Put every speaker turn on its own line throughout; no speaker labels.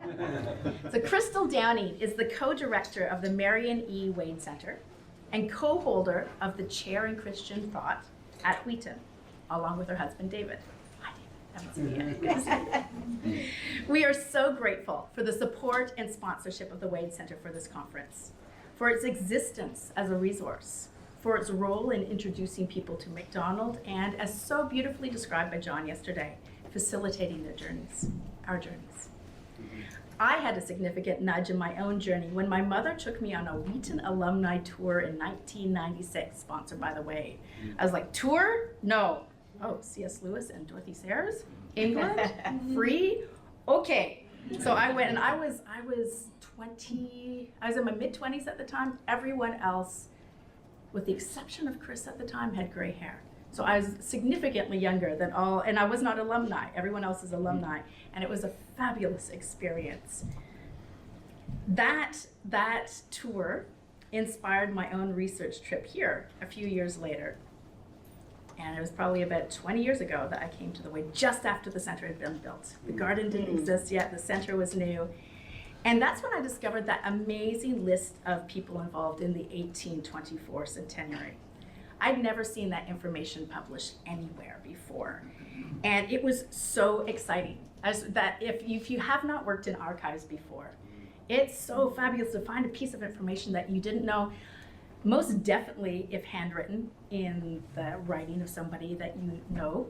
So Crystal Downey is the co-director of the Marion E. Wade Center and co-holder of the chair in Christian thought at Wheaton, along with her husband, David. Hi, David. That must be it. We are so grateful for the support and sponsorship of the Wade Center for this conference, for its existence as a resource, for its role in introducing people to MacDonald, and as so beautifully described by John yesterday, facilitating their journeys, our journeys. I had a significant nudge in my own journey when my mother took me on a Wheaton alumni tour in 1996, sponsored by the Wade. I was like, tour? No. Oh, C.S. Lewis and Dorothy Sayers? England? Free? Okay. So I went, and I was in my mid-20s at the time. Everyone else, with the exception of Chris at the time, had gray hair. So I was significantly younger than all, and I was not alumni. Everyone else is alumni, and it was a fabulous experience. That tour inspired my own research trip here a few years later. And it was probably about 20 years ago that I came to the Wade, just after the center had been built. The garden didn't exist yet, the center was new. And that's when I discovered that amazing list of people involved in the 1824 centenary. I'd never seen that information published anywhere before. And it was so exciting. That if you have not worked in archives before, it's so fabulous to find a piece of information that you didn't know, most definitely if handwritten in the writing of somebody that you know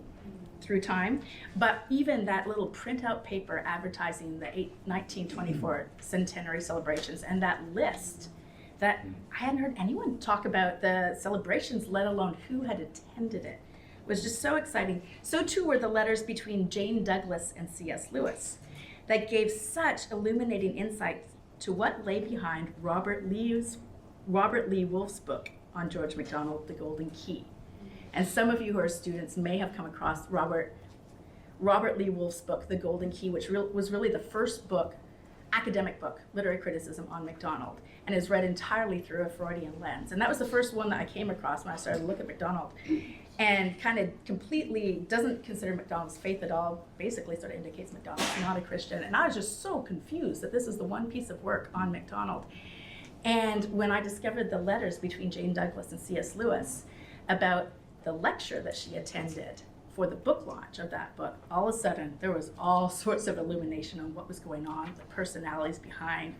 through time, but even that little printout paper advertising the 1924 centenary celebrations and that list that I hadn't heard anyone talk about the celebrations, let alone who had attended it, was just so exciting. So too were the letters between Jane Douglas and C.S. Lewis that gave such illuminating insights to what lay behind Robert Lee Wolfe's book on George MacDonald, The Golden Key. And some of you who are students may have come across Robert Lee Wolfe's book, The Golden Key, which was really the first book, academic book, literary criticism on MacDonald, and is read entirely through a Freudian lens. And that was the first one that I came across when I started to look at MacDonald, and kind of completely doesn't consider MacDonald's faith at all, basically sort of indicates MacDonald's not a Christian. And I was just so confused that this is the one piece of work on MacDonald. And when I discovered the letters between Jane Douglas and C.S. Lewis about the lecture that she attended for the book launch of that book, all of a sudden there was all sorts of illumination on what was going on, the personalities behind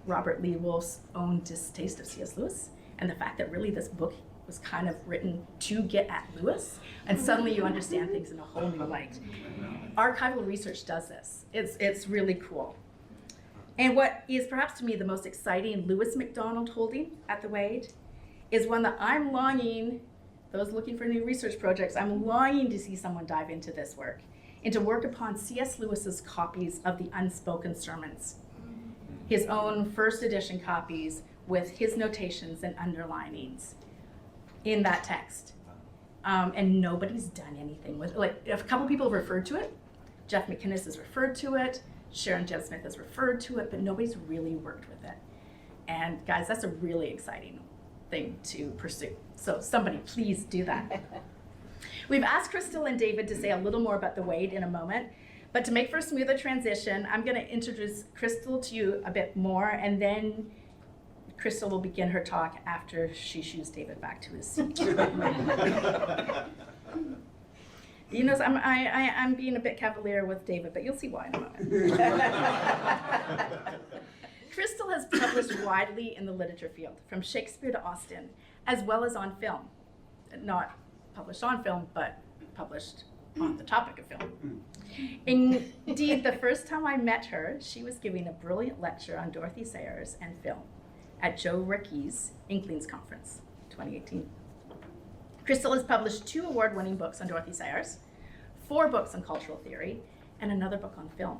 Robert Lee Wolfe's own distaste of C.S. Lewis, and the fact that really this book was kind of written to get at Lewis, and suddenly you understand things in a whole new light. Archival research does this. It's really cool. And what is perhaps to me the most exciting Lewis MacDonald holding at the Wade is one that I'm longing, those looking for new research projects, I'm longing to see someone dive into this work, into work upon C.S. Lewis's copies of the Unspoken Sermons, his own first edition copies with his notations and underlinings in that text. And nobody's done anything with it. Like, a couple people have referred to it. Jeff McInnes has referred to it. Sharon Jeb Smith has referred to it, but nobody's really worked with it. And guys, that's a really exciting thing to pursue. So somebody please do that. We've asked Crystal and David to say a little more about the Wade in a moment, but to make for a smoother transition, I'm gonna introduce Crystal to you a bit more, and then Crystal will begin her talk after she shoos David back to his seat. You know, I'm being a bit cavalier with David, but you'll see why in a moment. Crystal has published widely in the literature field, from Shakespeare to Austen, as well as on film. Not published on film, but published on the topic of film. Indeed, the first time I met her, she was giving a brilliant lecture on Dorothy Sayers and film at Joe Ricky's Inklings Conference, 2018. Crystal has published 2 award-winning books on Dorothy Sayers, 4 books on cultural theory, and another book on film.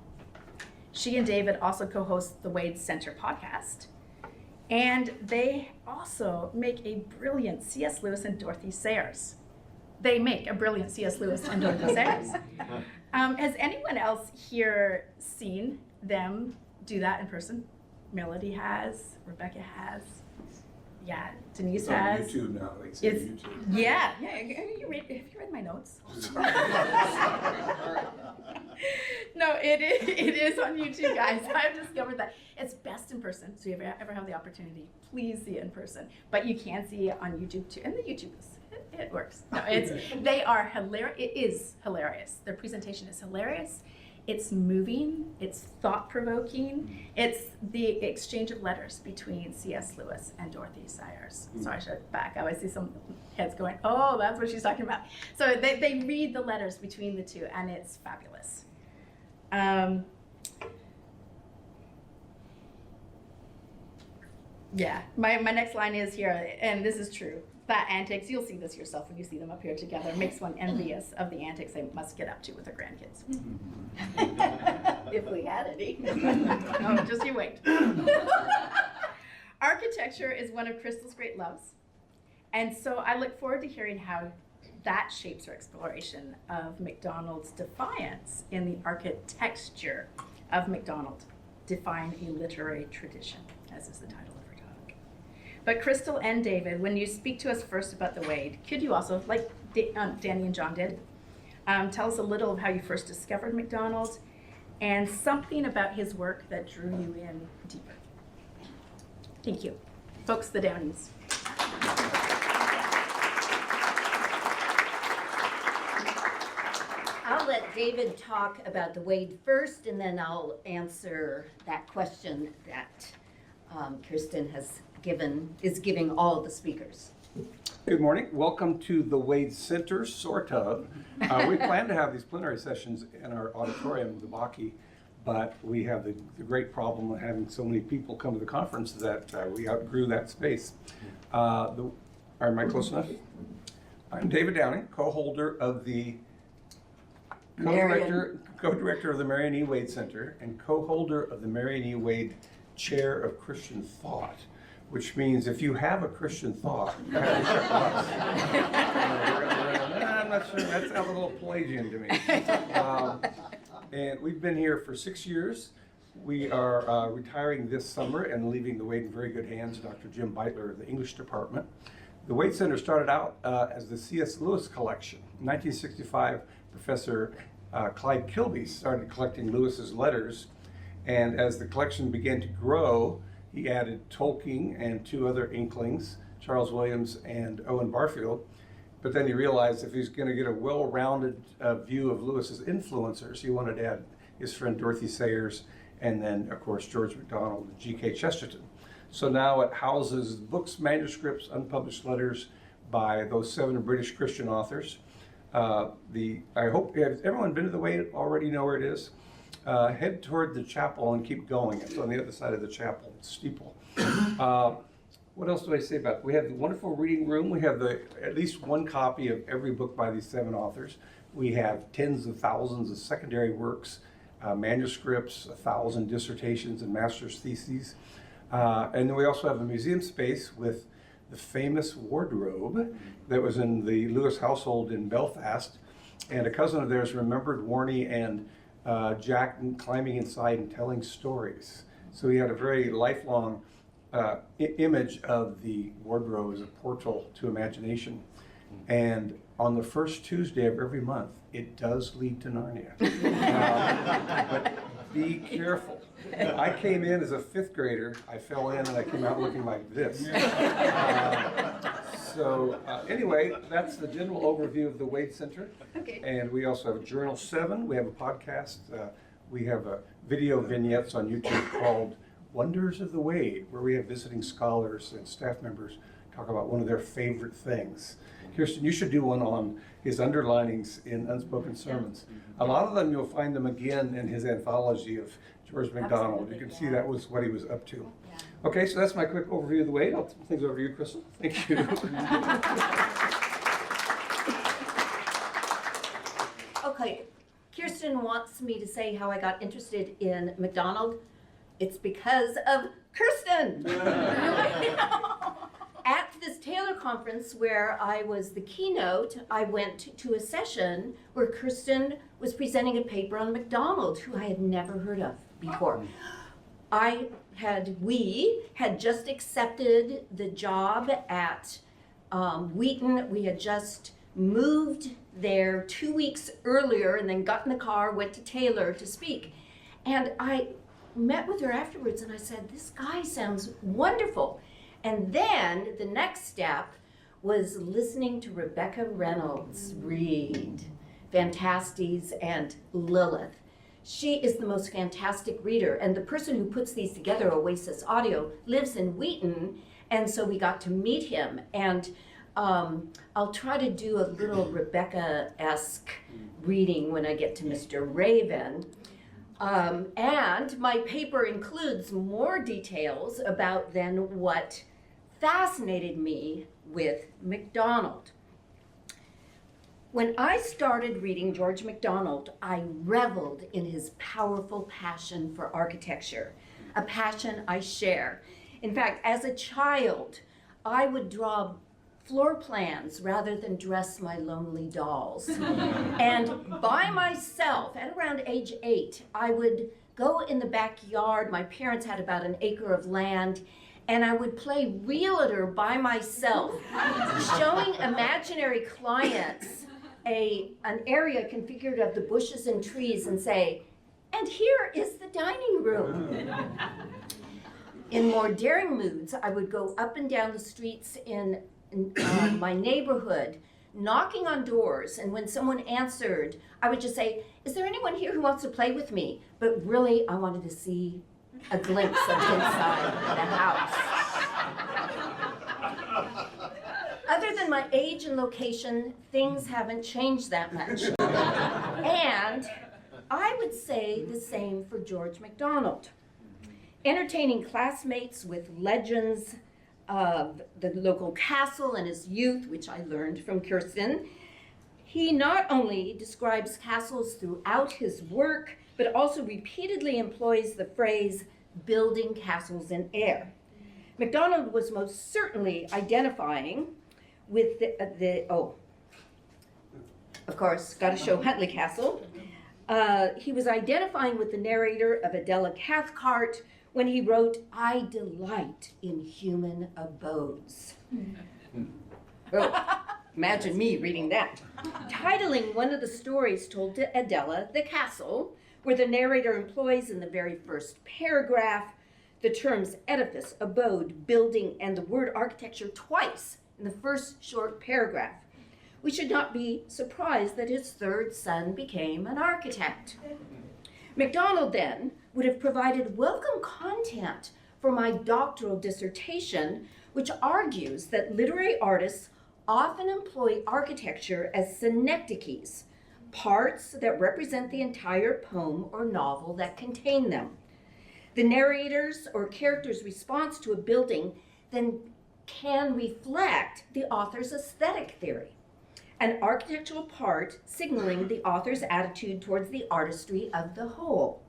She and David also co-host the Wade Center podcast, and they also make a brilliant C.S. Lewis and Dorothy Sayers. They make a brilliant C.S. Lewis and Dorothy Sayers. Has anyone else here seen them do that in person? Melody has, Rebecca has. Yeah, Denise
It's on
has.
YouTube now. They say
It's,
YouTube.
yeah. Have you read my notes? No, it is on YouTube, guys. I've discovered that it's best in person. So if you ever have the opportunity, please see it in person. But you can see it on YouTube too, and the YouTube it works. No, they are hilarious. It is hilarious. Their presentation is hilarious. It's moving. It's thought-provoking. It's the exchange of letters between C.S. Lewis and Dorothy Sayers. So I should back up. I see some heads going, "Oh, that's what she's talking about." So they read the letters between the two, and it's fabulous. Yeah, my next line is here, and this is true. That antics, you'll see this yourself when you see them up here together, makes one envious of the antics they must get up to with their grandkids.
If we had any.
No, just you wait. Architecture is one of Crystal's great loves, and so I look forward to hearing how that shapes her exploration of MacDonald's defiance in the Architecture of MacDonald, Defying a Literary Tradition, as is the title of her talk. But Crystal and David, when you speak to us first about the Wade, could you also, like Danny and John did, tell us a little of how you first discovered MacDonald and something about his work that drew you in deeper? Thank you. Folks, the Downies.
I'll let David talk about the Wade first, and then I'll answer that question that Kirsten is giving all the speakers.
Good morning. Welcome to the Wade Center, sort of. We plan to have these plenary sessions in our auditorium, the Baki, but we have the great problem of having so many people come to the conference that we outgrew that space. Am I close enough? I'm David Downing, co-holder of the co-director of the Marion E. Wade Center and co-holder of the Marion E. Wade Chair of Christian Thought, which means if you have a Christian thought, you have to check us. I'm not sure, that sounds a little Pelagian to me. And we've been here for 6 years. We are retiring this summer and leaving the Wade in very good hands, Dr. Jim Beitler of the English department. The Wade Center started out as the C.S. Lewis collection. In 1965, Professor Clyde Kilby started collecting Lewis's letters, and as the collection began to grow, he added Tolkien and two other inklings, Charles Williams and Owen Barfield. But then he realized if he's going to get a well-rounded view of Lewis's influencers, he wanted to add his friend Dorothy Sayers, and then, of course, George MacDonald and G.K. Chesterton. So now it houses books, manuscripts, unpublished letters by those 7 British Christian authors. I hope, has everyone been to the Wade already know where it is? Head toward the chapel and keep going. It's on the other side of the chapel steeple. What else do I say about it? We have the wonderful reading room. We have at least one copy of every book by these 7 authors. We have tens of thousands of secondary works, manuscripts, 1,000 dissertations and master's theses. And then we also have a museum space with the famous wardrobe that was in the Lewis household in Belfast. And a cousin of theirs remembered Warnie and Jack climbing inside and telling stories. So he had a very lifelong image of the wardrobe as a portal to imagination. And on the first Tuesday of every month, it does lead to Narnia. But be careful. I came in as a 5th grader. I fell in and I came out looking like this. Anyway, that's the general overview of the Wade Center.
Okay.
And we also have Journal 7. We have a podcast. We have video vignettes on YouTube called Wonders of the Wade, where we have visiting scholars and staff members talk about one of their favorite things. Kirsten, you should do one on his underlinings in Unspoken Sermons. A lot of them, you'll find them again in his anthology of George MacDonald.
Absolutely,
You can
yeah.
see that was what he was up to.
Yeah.
Okay, so that's my quick overview of the Wade. I'll turn things over to you, Crystal. Thank you.
Okay, Kirsten wants me to say how I got interested in MacDonald. It's because of Kirsten. At this Taylor conference where I was the keynote, I went to a session where Kirsten was presenting a paper on MacDonald, who I had never heard of before. we had just accepted the job at Wheaton. We had just moved there 2 weeks earlier and then got in the car, went to Taylor to speak. And I met with her afterwards and I said, this guy sounds wonderful. And then the next step was listening to Rebecca Reynolds read Fantastes and Lilith. She is the most fantastic reader, and the person who puts these together, Oasis Audio, lives in Wheaton, and so we got to meet him. And I'll try to do a little Rebecca-esque reading when I get to Mr. Raven. And my paper includes more details about then what fascinated me with MacDonald. When I started reading George MacDonald, I reveled in his powerful passion for architecture, a passion I share. In fact, as a child, I would draw floor plans rather than dress my lonely dolls. And by myself, at around age 8, I would go in the backyard. My parents had about an acre of land, and I would play realtor by myself, showing imaginary clients an area configured of the bushes and trees and say, and here is the dining room. In more daring moods, I would go up and down the streets in my neighborhood, knocking on doors, and when someone answered, I would just say, is there anyone here who wants to play with me? But really, I wanted to see a glimpse of inside the house. Other than my age and location, things haven't changed that much. And I would say the same for George MacDonald. Entertaining classmates with legends of the local castle in his youth, which I learned from Kirsten, he not only describes castles throughout his work, but also repeatedly employs the phrase, building castles in air. MacDonald was most certainly identifying with of course, got to show Huntley Castle. He was identifying with the narrator of Adela Cathcart when he wrote, I delight in human abodes. Oh, imagine me reading that. Titling one of the stories told to Adela, The Castle, where the narrator employs in the very first paragraph the terms edifice, abode, building, and the word architecture twice in the first short paragraph. We should not be surprised that his third son became an architect. MacDonald then would have provided welcome content for my doctoral dissertation, which argues that literary artists often employ architecture as synecdoches, parts that represent the entire poem or novel that contain them. The narrator's or character's response to a building then can reflect the author's aesthetic theory, an architectural part signaling the author's attitude towards the artistry of the whole.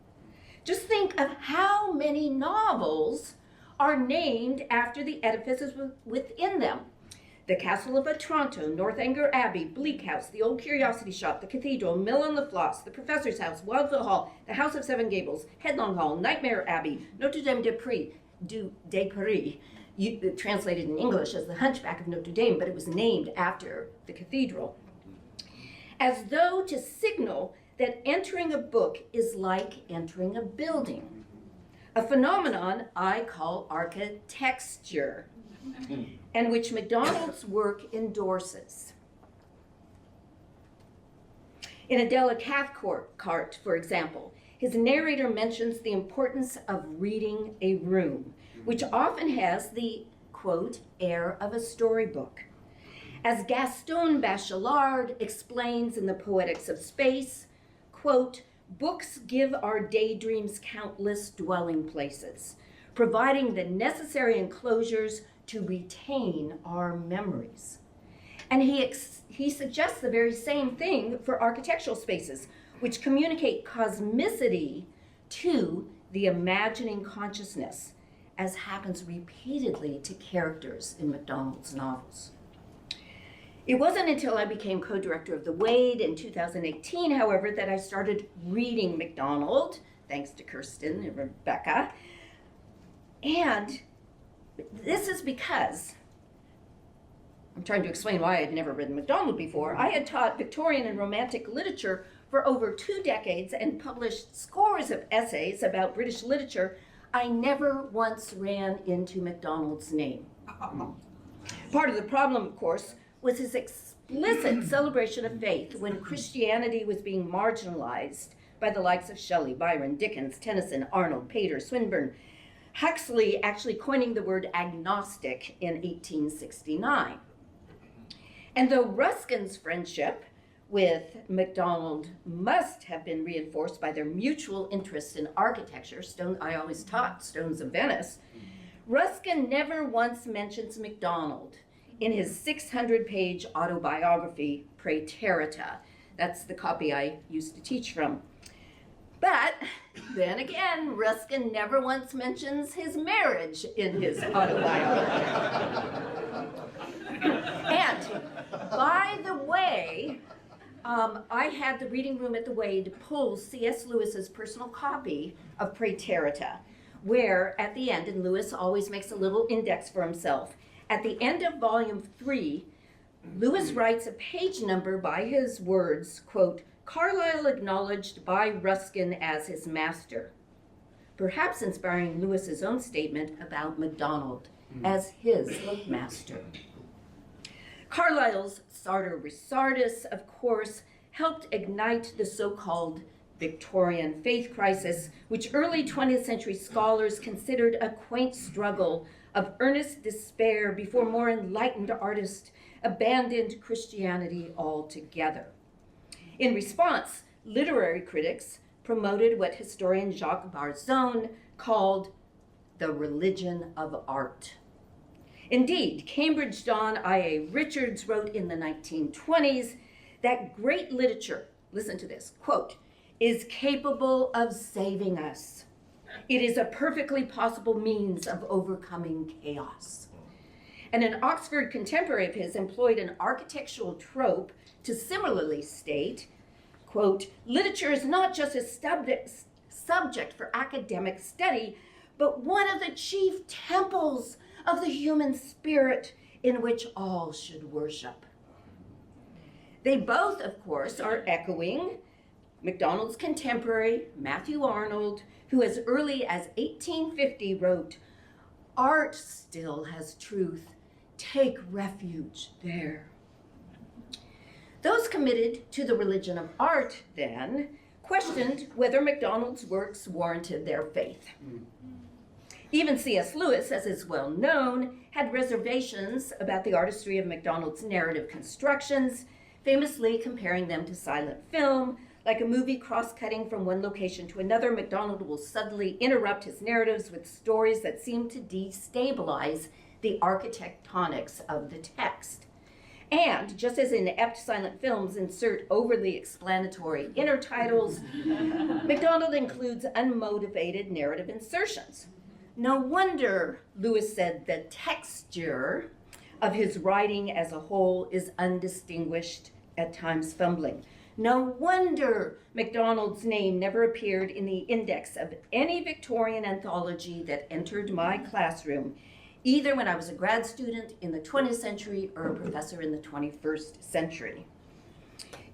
Just think of how many novels are named after the edifices within them. The Castle of Otranto, Northanger Abbey, Bleak House, the Old Curiosity Shop, the Cathedral, Mill on the Floss, the Professor's House, Wildville Hall, the House of Seven Gables, Headlong Hall, Nightmare Abbey, Notre Dame de Paris, translated in English as the Hunchback of Notre Dame, but it was named after the cathedral. As though to signal that entering a book is like entering a building, a phenomenon I call architecture, and which MacDonald's work endorses. In Adela Cathcart, for example, his narrator mentions the importance of reading a room, which often has the, quote, air of a storybook. As Gaston Bachelard explains in The Poetics of Space, quote, books give our daydreams countless dwelling places, providing the necessary enclosures to retain our memories. And he suggests the very same thing for architectural spaces, which communicate cosmicity to the imagining consciousness, as happens repeatedly to characters in MacDonald's novels. It wasn't until I became co-director of the Wade in 2018, however, that I started reading MacDonald, thanks to Kirsten and Rebecca. And this is because, I'm trying to explain why I had never read MacDonald before. I had taught Victorian and Romantic literature for over 2 decades and published scores of essays about British literature. I never once ran into MacDonald's name. Part of the problem, of course, was his explicit celebration of faith when Christianity was being marginalized by the likes of Shelley, Byron, Dickens, Tennyson, Arnold, Pater, Swinburne, Huxley actually coining the word agnostic in 1869. And though Ruskin's friendship with MacDonald must have been reinforced by their mutual interest in architecture, I always taught Stones of Venice, Ruskin never once mentions MacDonald in his 600-page autobiography, Praeterita. That's the copy I used to teach from. But then again, Ruskin never once mentions his marriage in his autobiography. And by the way, I had the reading room at the Wade pull C.S. Lewis's personal copy of Praeterita, where at the end, and Lewis always makes a little index for himself, at the end of volume 3, Lewis writes a page number by his words, quote, Carlyle acknowledged by Ruskin as his master, perhaps inspiring Lewis's own statement about MacDonald as his master. Carlyle's Sartor Resartus, of course, helped ignite the so-called Victorian faith crisis, which early 20th century scholars considered a quaint struggle of earnest despair before more enlightened artists abandoned Christianity altogether. In response, literary critics promoted what historian Jacques Barzone called the religion of art. Indeed, Cambridge Don I.A. Richards wrote in the 1920s that great literature, listen to this, quote, is capable of saving us. It is a perfectly possible means of overcoming chaos. And an Oxford contemporary of his employed an architectural trope to similarly state, quote, literature is not just a subject for academic study, but one of the chief temples of the human spirit in which all should worship. They both, of course, are echoing MacDonald's contemporary, Matthew Arnold, who as early as 1850 wrote, art still has truth, take refuge there. Those committed to the religion of art, then, questioned whether MacDonald's works warranted their faith. Even C.S. Lewis, as is well known, had reservations about the artistry of MacDonald's narrative constructions, famously comparing them to silent film. Like a movie cross-cutting from one location to another, MacDonald will suddenly interrupt his narratives with stories that seem to destabilize the architectonics of the text. And just as inept silent films insert overly explanatory inner titles, MacDonald includes unmotivated narrative insertions. No wonder Lewis said the texture of his writing as a whole is undistinguished, at times fumbling. No wonder MacDonald's name never appeared in the index of any Victorian anthology that entered my classroom, either when I was a grad student in the 20th century or a professor in the 21st century.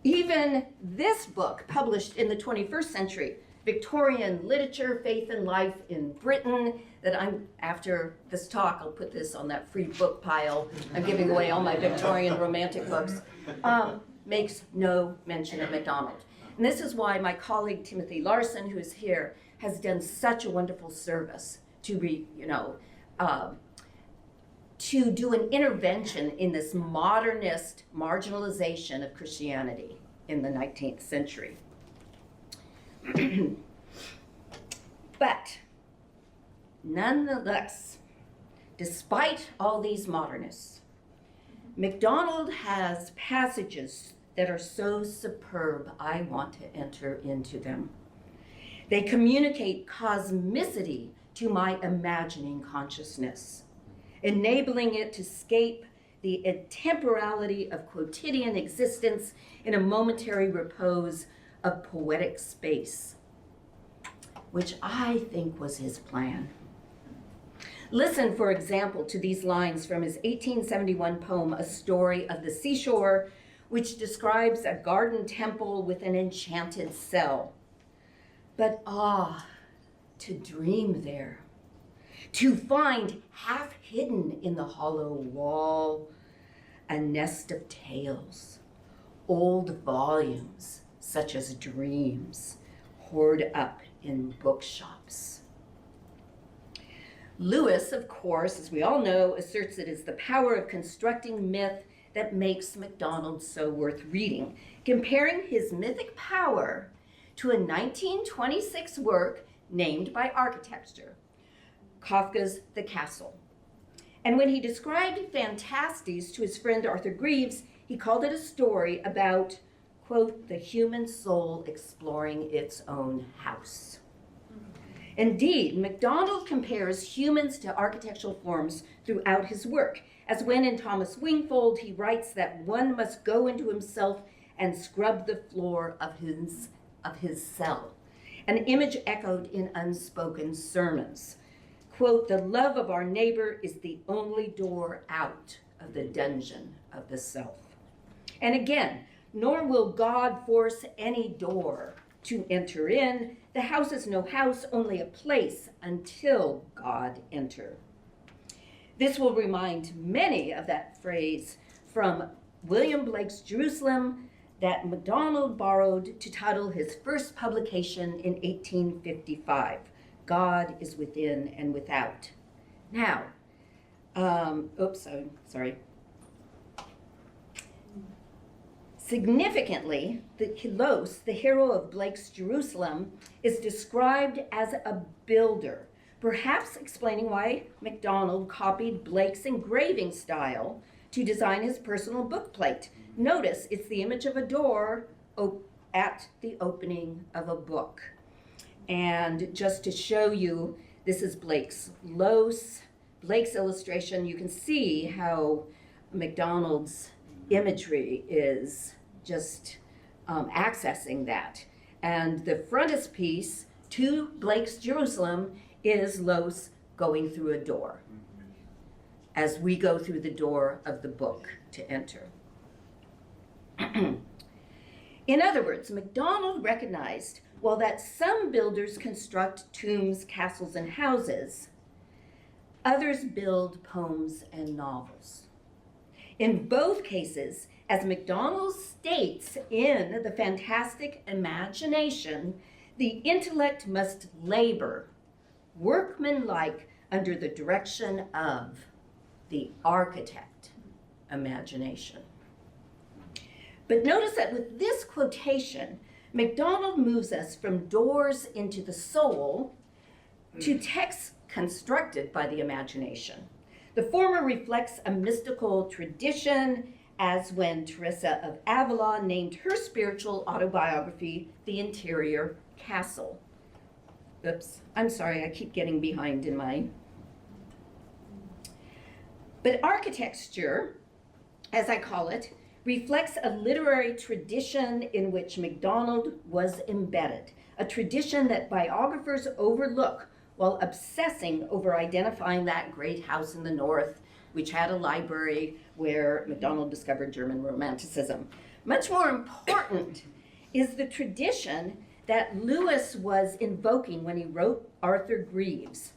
Even this book, published in the 21st century, Victorian Literature, Faith and Life in Britain, that after this talk, I'll put this on that free book pile. I'm giving away all my Victorian romantic books. Makes no mention of MacDonald. And this is why my colleague Timothy Larson, who is here, has done such a wonderful service to do an intervention in this modernist marginalization of Christianity in the 19th century. But nonetheless, despite all these modernists, MacDonald has passages that are so superb, I want to enter into them. They communicate cosmicity to my imagining consciousness, enabling it to escape the temporality of quotidian existence in a momentary repose of poetic space, which I think was his plan. Listen, for example, to these lines from his 1871 poem, A Story of the Seashore, which describes a garden temple with an enchanted cell. But to dream there, to find half hidden in the hollow wall a nest of tales, old volumes such as dreams, hoard up in bookshops. Lewis, of course, as we all know, asserts it is the power of constructing myth that makes MacDonald so worth reading, comparing his mythic power to a 1926 work named by Architecture, Kafka's The Castle. And when he described Phantastes to his friend Arthur Greeves, he called it a story about, quote, the human soul exploring its own house. Indeed, MacDonald compares humans to architectural forms throughout his work, as when in Thomas Wingfold he writes that one must go into himself and scrub the floor of his cell, an image echoed in unspoken sermons. Quote, the love of our neighbor is the only door out of the dungeon of the self. And again, nor will God force any door to enter in. The house is no house, only a place until God enter. This will remind many of that phrase from William Blake's Jerusalem that MacDonald borrowed to title his first publication in 1855, God is within and without. Now, sorry. Significantly, the Kilos, the hero of Blake's Jerusalem, is described as a builder, perhaps explaining why MacDonald copied Blake's engraving style to design his personal bookplate. Notice it's the image of a door at the opening of a book. And just to show you, this is Blake's illustration. You can see how MacDonald's imagery is just accessing that. And the frontispiece to Blake's Jerusalem is Los going through a door as we go through the door of the book to enter. In other words, MacDonald recognized, while that some builders construct tombs, castles, and houses, others build poems and novels. In both cases, as MacDonald states in The Fantastic Imagination, the intellect must labor, workmanlike, under the direction of the architect, imagination. But notice that with this quotation, MacDonald moves us from doors into the soul to texts constructed by the imagination. The former reflects a mystical tradition, as when Teresa of Avila named her spiritual autobiography, The Interior Castle. Oops, I'm sorry, I keep getting behind in mine. But architecture, as I call it, reflects a literary tradition in which MacDonald was embedded, a tradition that biographers overlook while obsessing over identifying that great house in the north, which had a library where MacDonald discovered German Romanticism. Much more important is the tradition that Lewis was invoking when he wrote Arthur Greeves.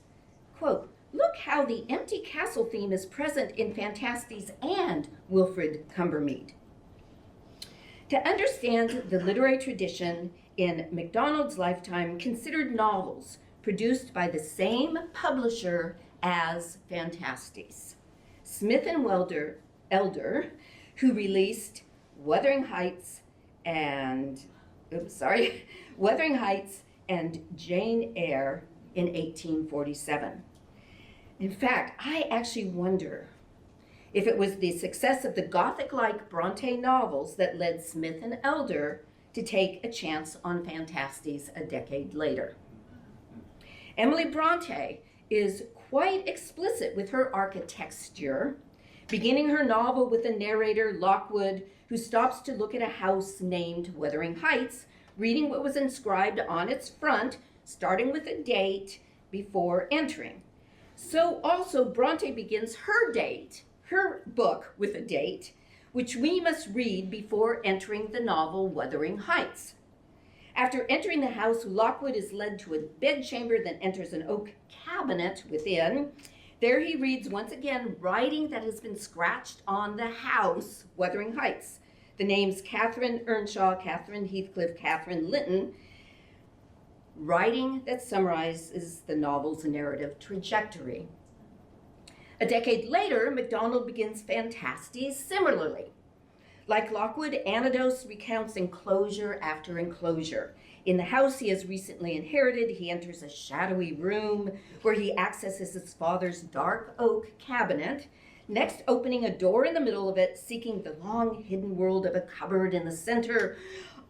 Quote, look how the empty castle theme is present in Phantastes and Wilfred Cumbermead. To understand the literary tradition in MacDonald's lifetime, considered novels produced by the same publisher as Phantastes. Smith and Elder, who released Wuthering Heights and Jane Eyre in 1847. In fact, I actually wonder if it was the success of the Gothic-like Bronte novels that led Smith and Elder to take a chance on Phantastes a decade later. Emily Bronte is quite explicit with her architecture, beginning her novel with the narrator, Lockwood, who stops to look at a house named Wuthering Heights, reading what was inscribed on its front, starting with a date before entering. So also Bronte begins her book with a date, which we must read before entering the novel Wuthering Heights. After entering the house, Lockwood is led to a bedchamber, then enters an oak cabinet within. There he reads once again writing that has been scratched on the house, Wuthering Heights. The names Catherine Earnshaw, Catherine Heathcliff, Catherine Linton, writing that summarizes the novel's narrative trajectory. A decade later, MacDonald begins Phantastes similarly. Like Lockwood, Anados recounts enclosure after enclosure. In the house he has recently inherited, he enters a shadowy room where he accesses his father's dark oak cabinet, next opening a door in the middle of it, seeking the long hidden world of a cupboard in the center,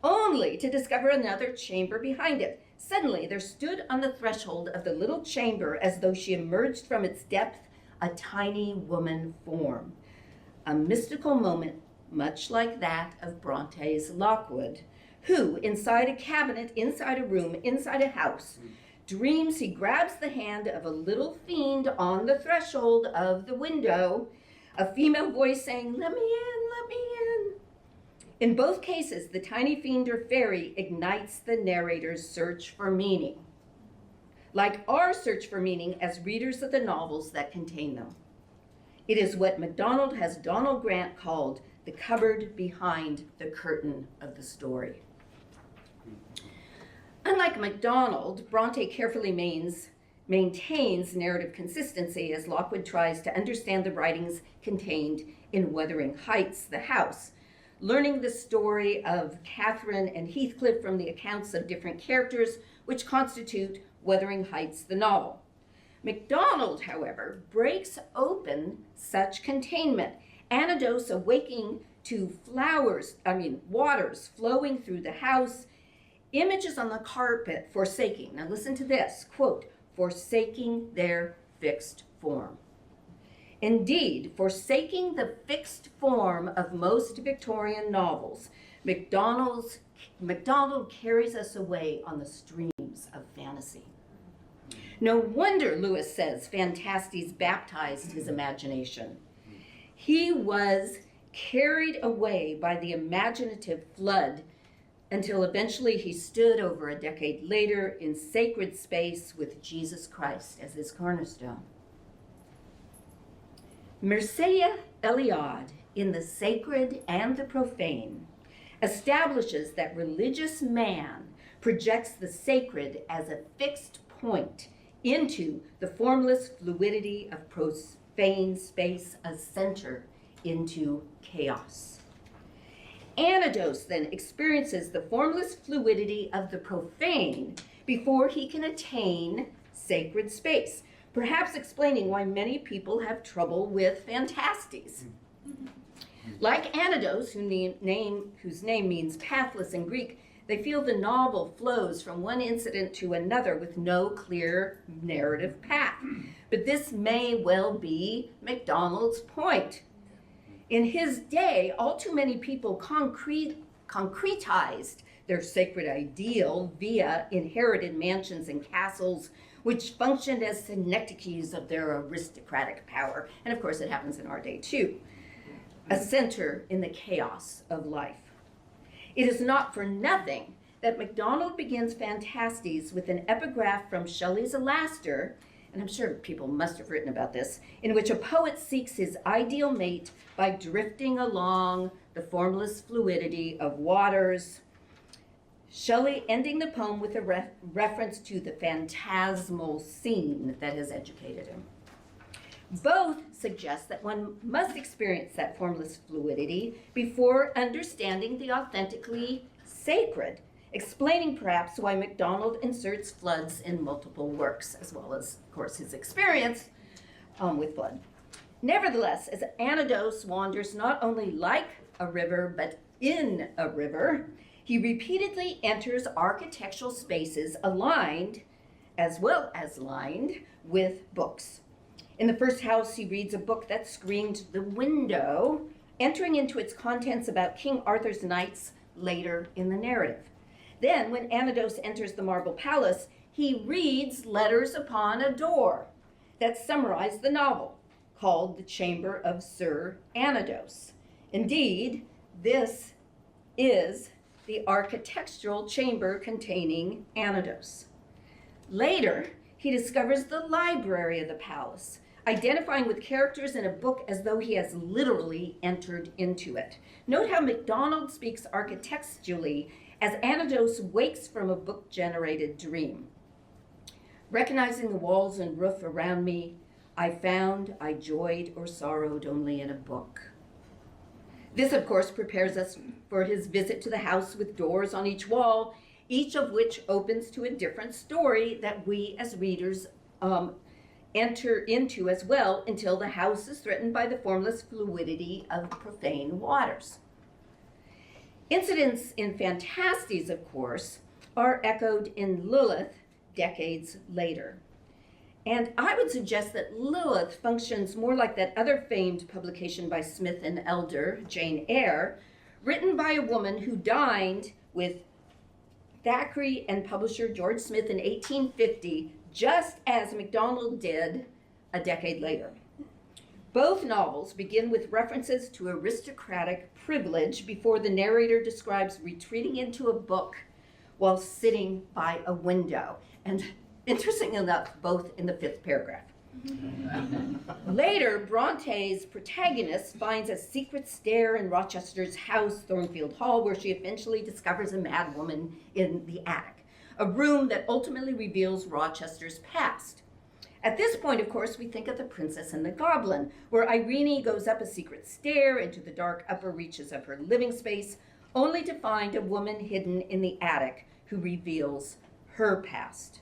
only to discover another chamber behind it. Suddenly there stood on the threshold of the little chamber, as though she emerged from its depth, a tiny woman form. A mystical moment much like that of Bronte's Lockwood, who, inside a cabinet, inside a room, inside a house, dreams he grabs the hand of a little fiend on the threshold of the window, a female voice saying, "Let me in, let me in." In both cases, the tiny fiend or fairy ignites the narrator's search for meaning, like our search for meaning as readers of the novels that contain them. It is what MacDonald has Donald Grant called the cupboard behind the curtain of the story. Unlike MacDonald, Bronte carefully maintains narrative consistency as Lockwood tries to understand the writings contained in Wuthering Heights, the house, learning the story of Catherine and Heathcliff from the accounts of different characters which constitute Wuthering Heights, the novel. MacDonald, however, breaks open such containment. Anados awaking to waters flowing through the house, images on the carpet forsaking. Now listen to this, quote, "forsaking their fixed form." Indeed, forsaking the fixed form of most Victorian novels, MacDonald carries us away on the streams of fantasy. No wonder Lewis says Phantastes baptized his imagination. He was carried away by the imaginative flood until eventually he stood over a decade later in sacred space with Jesus Christ as his cornerstone. Mircea Eliade, in The Sacred and the Profane, establishes that religious man projects the sacred as a fixed point into the formless fluidity of profane space, a center into chaos. Anados then experiences the formless fluidity of the profane before he can attain sacred space, perhaps explaining why many people have trouble with Phantastes. Like Anados, whose name means pathless in Greek, they feel the novel flows from one incident to another with no clear narrative path. But this may well be MacDonald's point. In his day, all too many people concretized their sacred ideal via inherited mansions and castles, which functioned as synecdoches of their aristocratic power. And of course, it happens in our day too. A center in the chaos of life. It is not for nothing that MacDonald begins Phantastes with an epigraph from Shelley's Alastor, and I'm sure people must have written about this, in which a poet seeks his ideal mate by drifting along the formless fluidity of waters. Shelley ending the poem with a reference to the phantasmal scene that has educated him. Both suggest that one must experience that formless fluidity before understanding the authentically sacred, explaining perhaps why MacDonald inserts floods in multiple works, as well as, of course, his experience with flood. Nevertheless, as Anados wanders not only like a river, but in a river, he repeatedly enters architectural spaces aligned, as well as lined, with books. In the first house, he reads a book that screamed the window, entering into its contents about King Arthur's knights later in the narrative. Then, when Anados enters the marble palace, he reads letters upon a door. that summarize the novel, called The Chamber of Sir Anodos. Indeed, this is the architectural chamber containing Anodos. Later, he discovers the library of the palace, identifying with characters in a book as though he has literally entered into it. Note how MacDonald speaks architecturally as Anodos wakes from a book-generated dream. Recognizing the walls and roof around me, I found I joyed or sorrowed only in a book. This, of course, prepares us for his visit to the house with doors on each wall, each of which opens to a different story that we as readers enter into as well, until the house is threatened by the formless fluidity of profane waters. Incidents in Phantastes, of course, are echoed in Lilith decades later. And I would suggest that Lilith functions more like that other famed publication by Smith and Elder, Jane Eyre, written by a woman who dined with Thackeray and publisher George Smith in 1850, just as MacDonald did a decade later. Both novels begin with references to aristocratic privilege before the narrator describes retreating into a book while sitting by a window. And interesting enough, both in the 5th paragraph. Later, Bronte's protagonist finds a secret stair in Rochester's house, Thornfield Hall, where she eventually discovers a mad woman in the attic, a room that ultimately reveals Rochester's past. At this point, of course, we think of The Princess and the Goblin, where Irene goes up a secret stair into the dark upper reaches of her living space, only to find a woman hidden in the attic who reveals her past.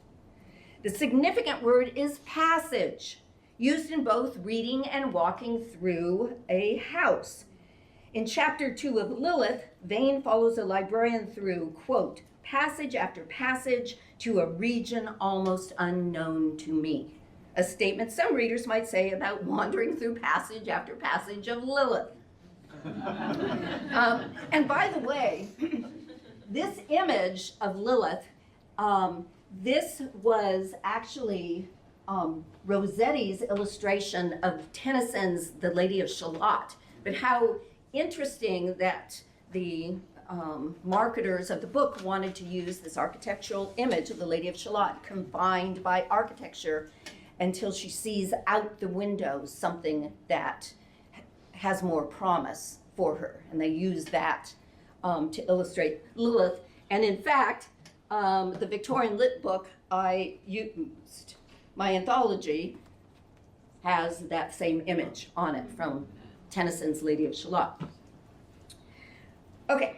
The significant word is passage, used in both reading and walking through a house. In chapter 2 of Lilith, Vane follows a librarian through, quote, passage after passage to a region almost unknown to me. A statement some readers might say about wandering through passage after passage of Lilith. And by the way, this image of Lilith, this was actually Rossetti's illustration of Tennyson's The Lady of Shalott. But how interesting that the marketers of the book wanted to use this architectural image of the Lady of Shalott combined by architecture until she sees out the window something that has more promise for her. And they use that to illustrate Lilith. And in fact, the Victorian Lit book I used, my anthology, has that same image on it from Tennyson's Lady of Shalott. Okay.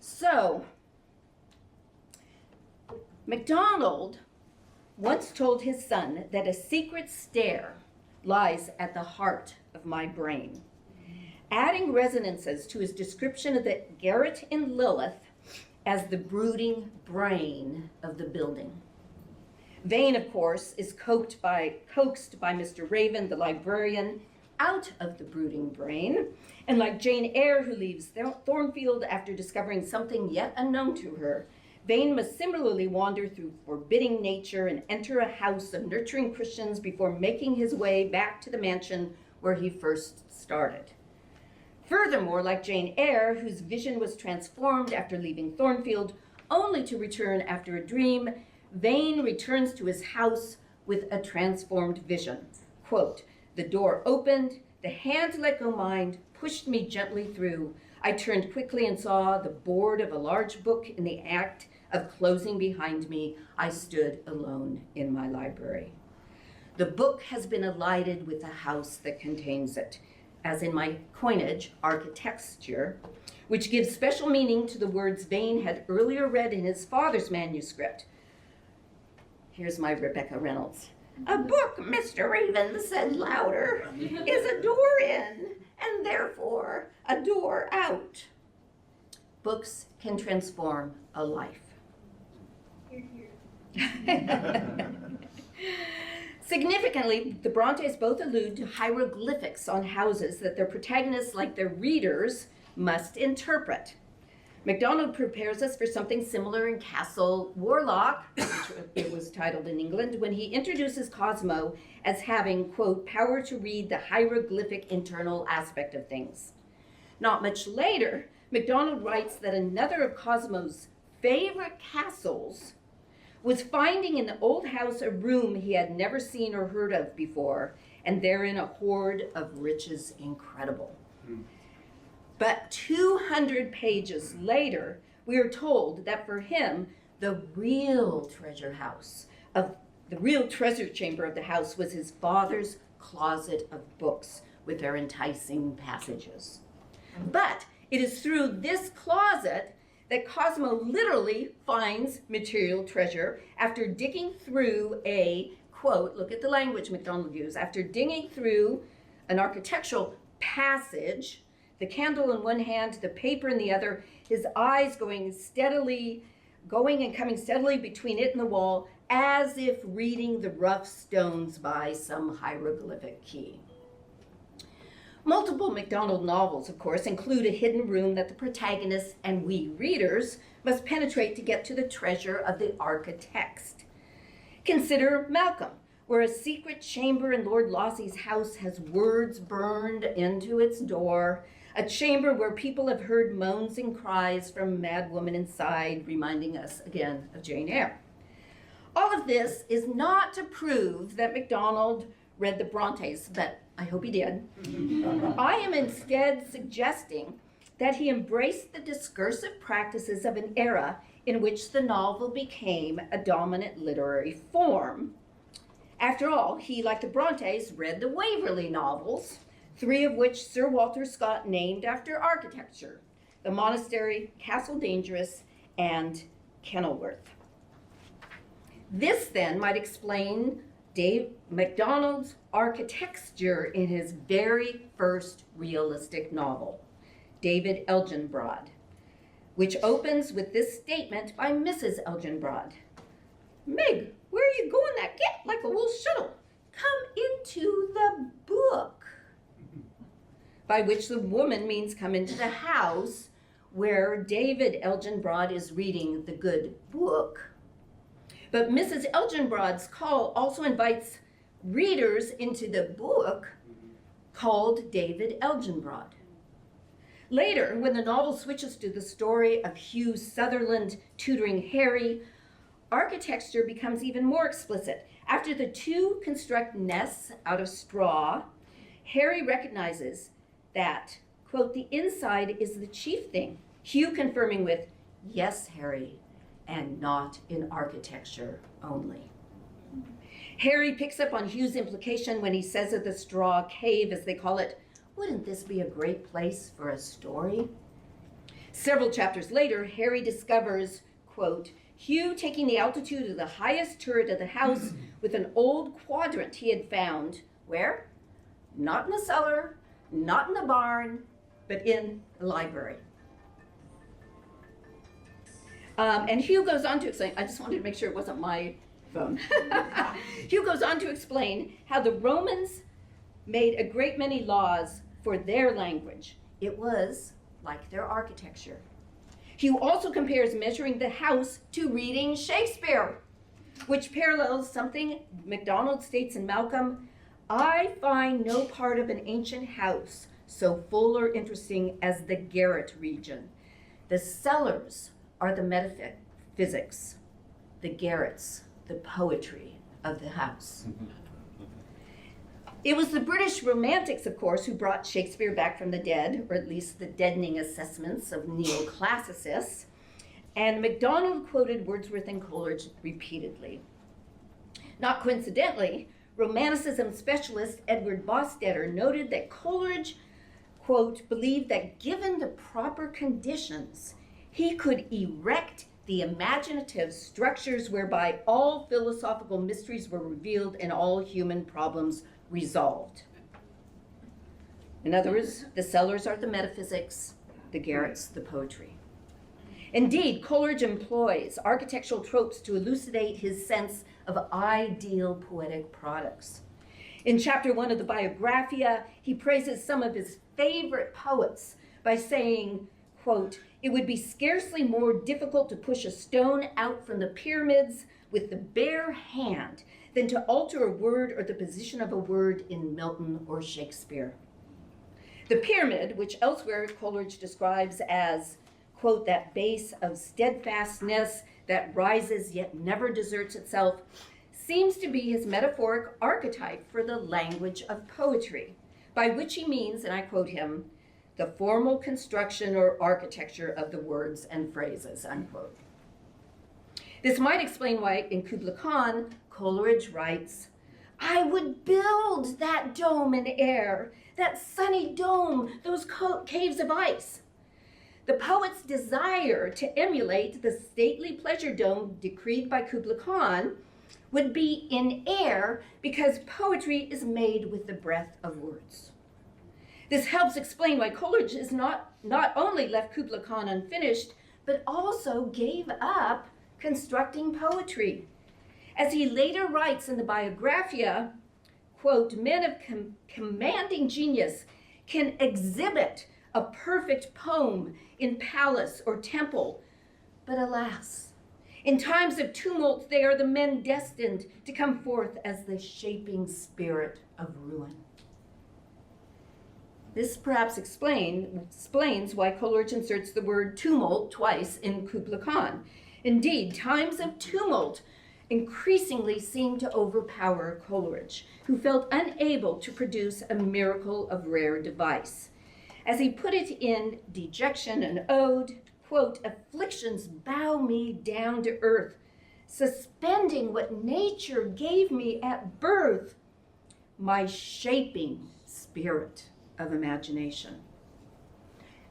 So, MacDonald once told his son that a secret stair lies at the heart of my brain, adding resonances to his description of the garret in Lilith as the brooding brain of the building. Vane, of course, is coaxed by Mr. Raven, the librarian, out of the brooding brain, and like Jane Eyre, who leaves Thornfield after discovering something yet unknown to her, Vane must similarly wander through forbidding nature and enter a house of nurturing Christians before making his way back to the mansion where he first started. Furthermore, like Jane Eyre, whose vision was transformed after leaving Thornfield, only to return after a dream, Vane returns to his house with a transformed vision. Quote, the door opened, the hand let go mine, pushed me gently through. I turned quickly and saw the board of a large book in the act of closing behind me. I stood alone in my library. The book has been alighted with the house that contains it, as in my coinage, architecture, which gives special meaning to the words Vane had earlier read in his father's manuscript. Here's my Rebecca Reynolds. A book, Mr. Raven said louder, is a door in, and therefore a door out. Books can transform a life. Significantly, the Brontes both allude to hieroglyphics on houses that their protagonists, like their readers, must interpret. MacDonald prepares us for something similar in Castle Warlock, which it was titled in England, when he introduces Cosmo as having, quote, power to read the hieroglyphic internal aspect of things. Not much later, MacDonald writes that another of Cosmo's favorite castles was finding in the old house a room he had never seen or heard of before, and therein a hoard of riches incredible. But 200 pages later, we are told that for him, the real treasure chamber of the house was his father's closet of books with their enticing passages. But it is through this closet that Cosmo literally finds material treasure after digging through a, quote, look at the language MacDonald used, after digging through an architectural passage, the candle in one hand, the paper in the other, his eyes going and coming steadily between it and the wall, as if reading the rough stones by some hieroglyphic key. Multiple MacDonald novels, of course, include a hidden room that the protagonists and we readers must penetrate to get to the treasure of the architext. Consider Malcolm, where a secret chamber in Lord Lossey's house has words burned into its door, a chamber where people have heard moans and cries from a mad woman inside, reminding us again of Jane Eyre. All of this is not to prove that MacDonald read the Brontes, but I hope he did. I am instead suggesting that he embraced the discursive practices of an era in which the novel became a dominant literary form. After all, he, like the Brontes, read the Waverley novels, 3 of which Sir Walter Scott named after architecture: The Monastery, Castle Dangerous, and Kenilworth. This then might explain Dave MacDonald's architecture in his very first realistic novel, David Elginbrod, which opens with this statement by Mrs. Elginbrod: "Meg, where are you going that get like a wool shuttle? Come into the book." By which the woman means come into the house where David Elginbrod is reading the good book. But Mrs. Elginbrod's call also invites readers into the book called David Elginbrod. Later, when the novel switches to the story of Hugh Sutherland tutoring Harry, architecture becomes even more explicit. After the two construct nests out of straw, Harry recognizes that, quote, the inside is the chief thing. Hugh confirming with, "Yes, Harry, and not in architecture only." Harry picks up on Hugh's implication when he says of the straw cave, as they call it, "Wouldn't this be a great place for a story?" Several chapters later, Harry discovers, quote, Hugh taking the altitude of the highest turret of the house with an old quadrant he had found. Where? Not in the cellar, not in the barn, but in the library. And Hugh goes on to explain, I just wanted to make sure it wasn't my phone. Hugh goes on to explain how the Romans made a great many laws for their language. It was like their architecture. Hugh also compares measuring the house to reading Shakespeare, which parallels something MacDonald states in Malcolm: "I find no part of an ancient house so full or interesting as the garret region. The cellars are the metaphysics, the garrets, the poetry of the house." It was the British Romantics, of course, who brought Shakespeare back from the dead, or at least the deadening assessments of neoclassicists, and MacDonald quoted Wordsworth and Coleridge repeatedly. Not coincidentally, Romanticism specialist Edward Bostetter noted that Coleridge, quote, believed that given the proper conditions, he could erect the imaginative structures whereby all philosophical mysteries were revealed and all human problems resolved. In other words, the cellars are the metaphysics, the garrets, the poetry. Indeed, Coleridge employs architectural tropes to elucidate his sense of ideal poetic products. In chapter 1 of the Biographia, he praises some of his favorite poets by saying, quote, it would be scarcely more difficult to push a stone out from the pyramids with the bare hand than to alter a word or the position of a word in Milton or Shakespeare. The pyramid, which elsewhere Coleridge describes as, quote, that base of steadfastness that rises yet never deserts itself, seems to be his metaphoric archetype for the language of poetry, by which he means, and I quote him, the formal construction or architecture of the words and phrases, unquote. This might explain why in Kubla Khan, Coleridge writes, I would build that dome in air, that sunny dome, those caves of ice. The poet's desire to emulate the stately pleasure dome decreed by Kubla Khan would be in air because poetry is made with the breath of words. This helps explain why Coleridge is not only left Kubla Khan unfinished, but also gave up constructing poetry. As he later writes in the Biographia, quote, men of commanding genius can exhibit a perfect poem in palace or temple, but alas, in times of tumult, they are the men destined to come forth as the shaping spirit of ruin. This perhaps explains why Coleridge inserts the word tumult twice in Kubla Khan. Indeed, times of tumult increasingly seemed to overpower Coleridge, who felt unable to produce a miracle of rare device. As he put it in Dejection and Ode, quote, afflictions bow me down to earth, suspending what nature gave me at birth, my shaping spirit of imagination.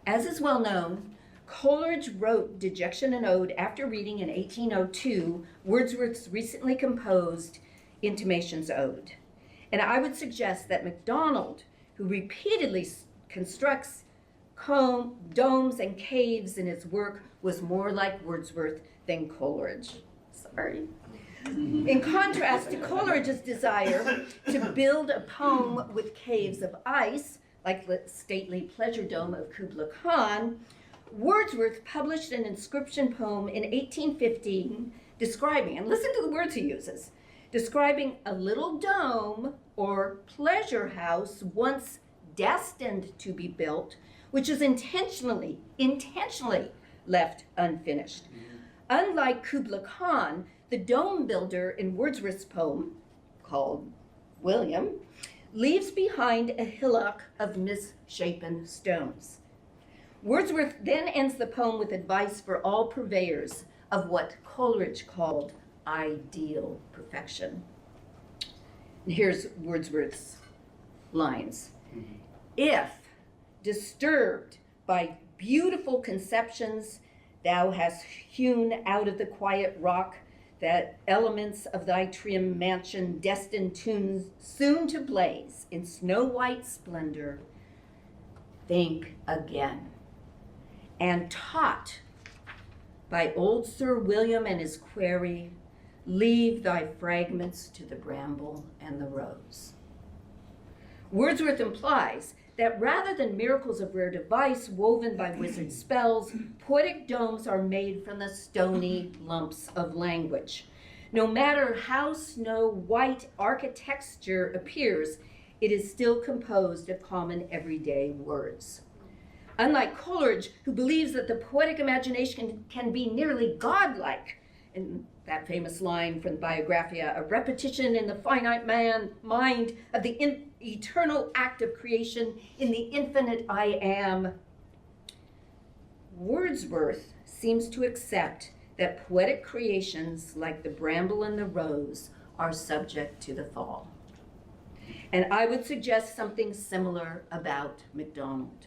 As is well known, Coleridge wrote Dejection and Ode after reading in 1802 Wordsworth's recently composed Intimations Ode. And I would suggest that MacDonald, who repeatedly constructs domes and caves in his work, was more like Wordsworth than Coleridge. Sorry. In contrast to Coleridge's desire to build a poem with caves of ice, like the stately pleasure dome of Kubla Khan, Wordsworth published an inscription poem in 1815 describing, and listen to the words he uses, describing a little dome or pleasure house once destined to be built, which is intentionally left unfinished. Unlike Kubla Khan, the dome builder in Wordsworth's poem, called William, leaves behind a hillock of misshapen stones. Wordsworth then ends the poem with advice for all purveyors of what Coleridge called ideal perfection. And here's Wordsworth's lines. If, disturbed by beautiful conceptions, thou hast hewn out of the quiet rock that elements of thy trim mansion destined soon to blaze in snow-white splendor, think again. And taught by old Sir William and his quarry, leave thy fragments to the bramble and the rose. Wordsworth implies that rather than miracles of rare device woven by wizard spells, poetic domes are made from the stony lumps of language. No matter how snow-white architecture appears, it is still composed of common everyday words. Unlike Coleridge, who believes that the poetic imagination can be nearly godlike, in that famous line from the Biographia, a repetition in the finite mind of the eternal act of creation in the infinite I am, Wordsworth seems to accept that poetic creations like the bramble and the rose are subject to the fall. And I would suggest something similar about MacDonald.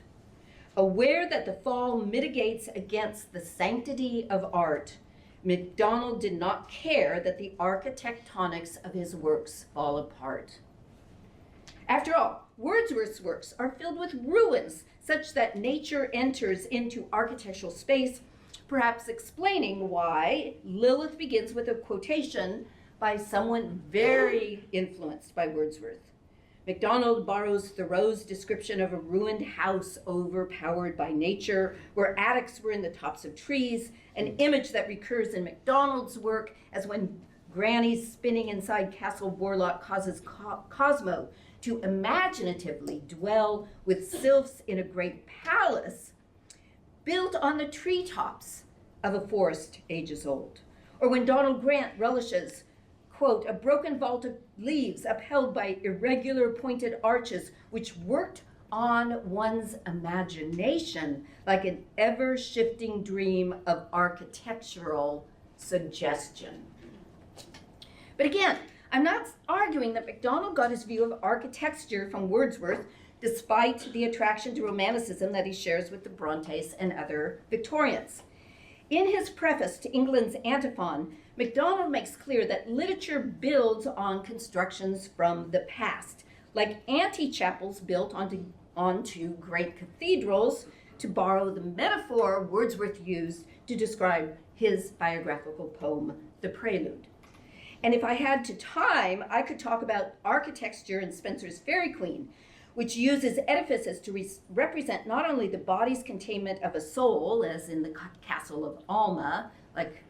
Aware that the fall mitigates against the sanctity of art, MacDonald did not care that the architectonics of his works fall apart. After all, Wordsworth's works are filled with ruins such that nature enters into architectural space, perhaps explaining why Lilith begins with a quotation by someone very influenced by Wordsworth. MacDonald borrows Thoreau's description of a ruined house overpowered by nature, where attics were in the tops of trees, an image that recurs in MacDonald's work as when Granny spinning inside Castle Borlock causes Cosmo to imaginatively dwell with sylphs in a great palace built on the treetops of a forest ages old. Or when Donald Grant relishes, quote, a broken vault of leaves upheld by irregular pointed arches, which worked on one's imagination like an ever-shifting dream of architectural suggestion. But again, I'm not arguing that MacDonald got his view of architecture from Wordsworth, despite the attraction to romanticism that he shares with the Brontes and other Victorians. In his preface to England's Antiphon, MacDonald makes clear that literature builds on constructions from the past, like ante-chapels built onto great cathedrals, to borrow the metaphor Wordsworth used to describe his biographical poem, The Prelude. And if I had time, I could talk about architecture in Spenser's Fairy Queen, which uses edifices to represent not only the body's containment of a soul, as in the castle of Alma, like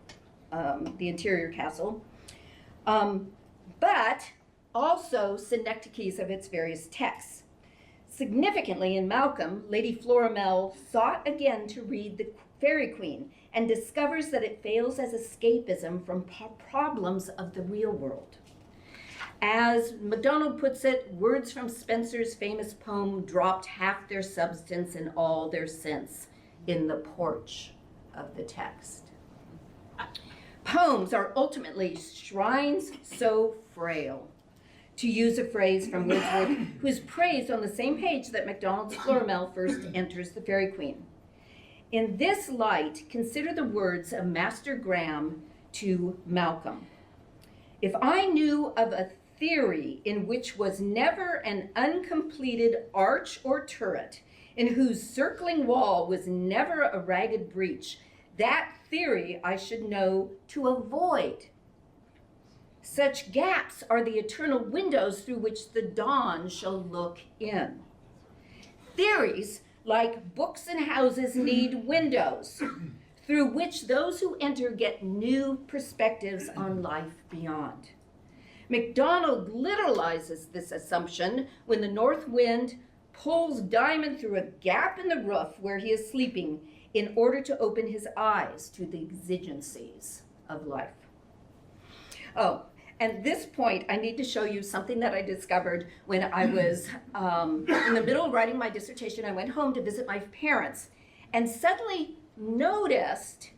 the interior castle, but also synecdoches of its various texts. Significantly, in Malcolm, Lady Florimel sought again to read the Fairy Queen and discovers that it fails as escapism from problems of the real world. As MacDonald puts it, words from Spenser's famous poem dropped half their substance and all their sense in the porch of the text. Poems are ultimately shrines so frail, to use a phrase from Wordsworth, who is praised on the same page that MacDonald's Florimel first enters the Fairy Queen. In this light, consider the words of Master Graham to Malcolm. If I knew of a theory in which was never an uncompleted arch or turret, in whose circling wall was never a ragged breach, that theory I should know to avoid. Such gaps are the eternal windows through which the dawn shall look in. Theories, like books and houses, need windows through which those who enter get new perspectives on life beyond. MacDonald literalizes this assumption when the north wind pulls Diamond through a gap in the roof where he is sleeping in order to open his eyes to the exigencies of life. Oh, and at this point, I need to show you something that I discovered when I was in the middle of writing my dissertation. I went home to visit my parents and suddenly noticed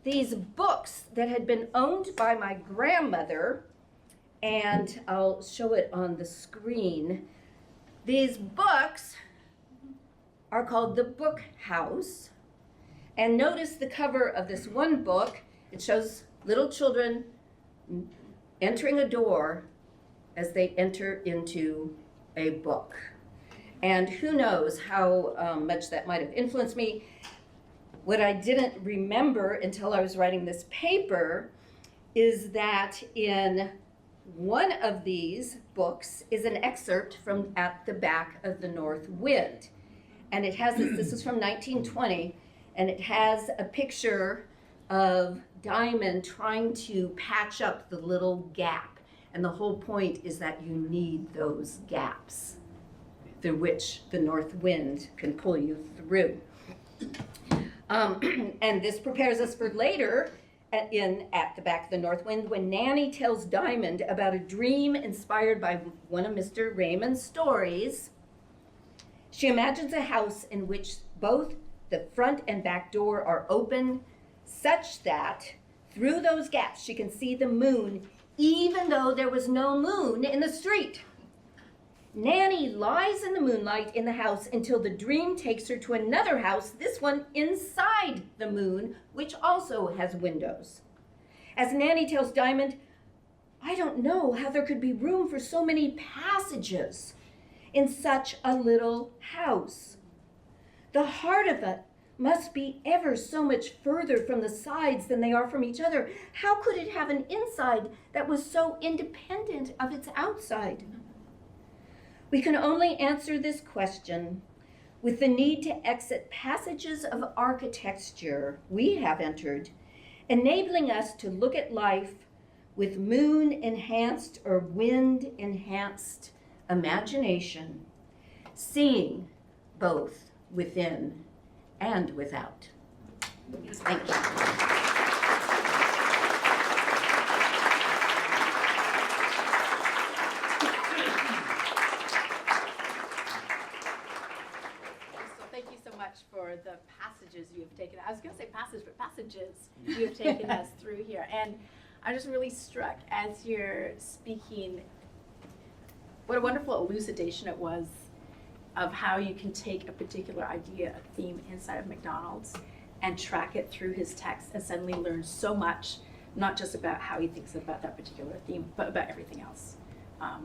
these books that had been owned by my grandmother, and I'll show it on the screen. These books are called The Book House, and notice the cover of this one book. It shows little children entering a door as they enter into a book. And who knows how much that might have influenced me. What I didn't remember until I was writing this paper is that in one of these books is an excerpt from At the Back of the North Wind. And it has this is from 1920, and it has a picture of Diamond trying to patch up the little gap. And the whole point is that you need those gaps through which the north wind can pull you through. And this prepares us for later At the Back of the North Wind, when Nanny tells Diamond about a dream inspired by one of Mr. Raymond's stories. She imagines a house in which both the front and back door are open, such that through those gaps she can see the moon, even though there was no moon in the street. Nanny lies in the moonlight in the house until the dream takes her to another house, this one inside the moon, which also has windows. As Nanny tells Diamond, I don't know how there could be room for so many passages in such a little house. The heart of it must be ever so much further from the sides than they are from each other. How could it have an inside that was so independent of its outside? We can only answer this question with the need to exit passages of architecture we have entered, enabling us to look at life with moon-enhanced or wind-enhanced imagination, seeing both within and without. Thank you.
For the passages you have taken. I was going to say passage, but passages you have taken us through here. And I'm just really struck as you're speaking, what a wonderful elucidation it was of how you can take a particular idea, a theme inside of MacDonald's, and track it through his text and suddenly learn so much, not just about how he thinks about that particular theme, but about everything else,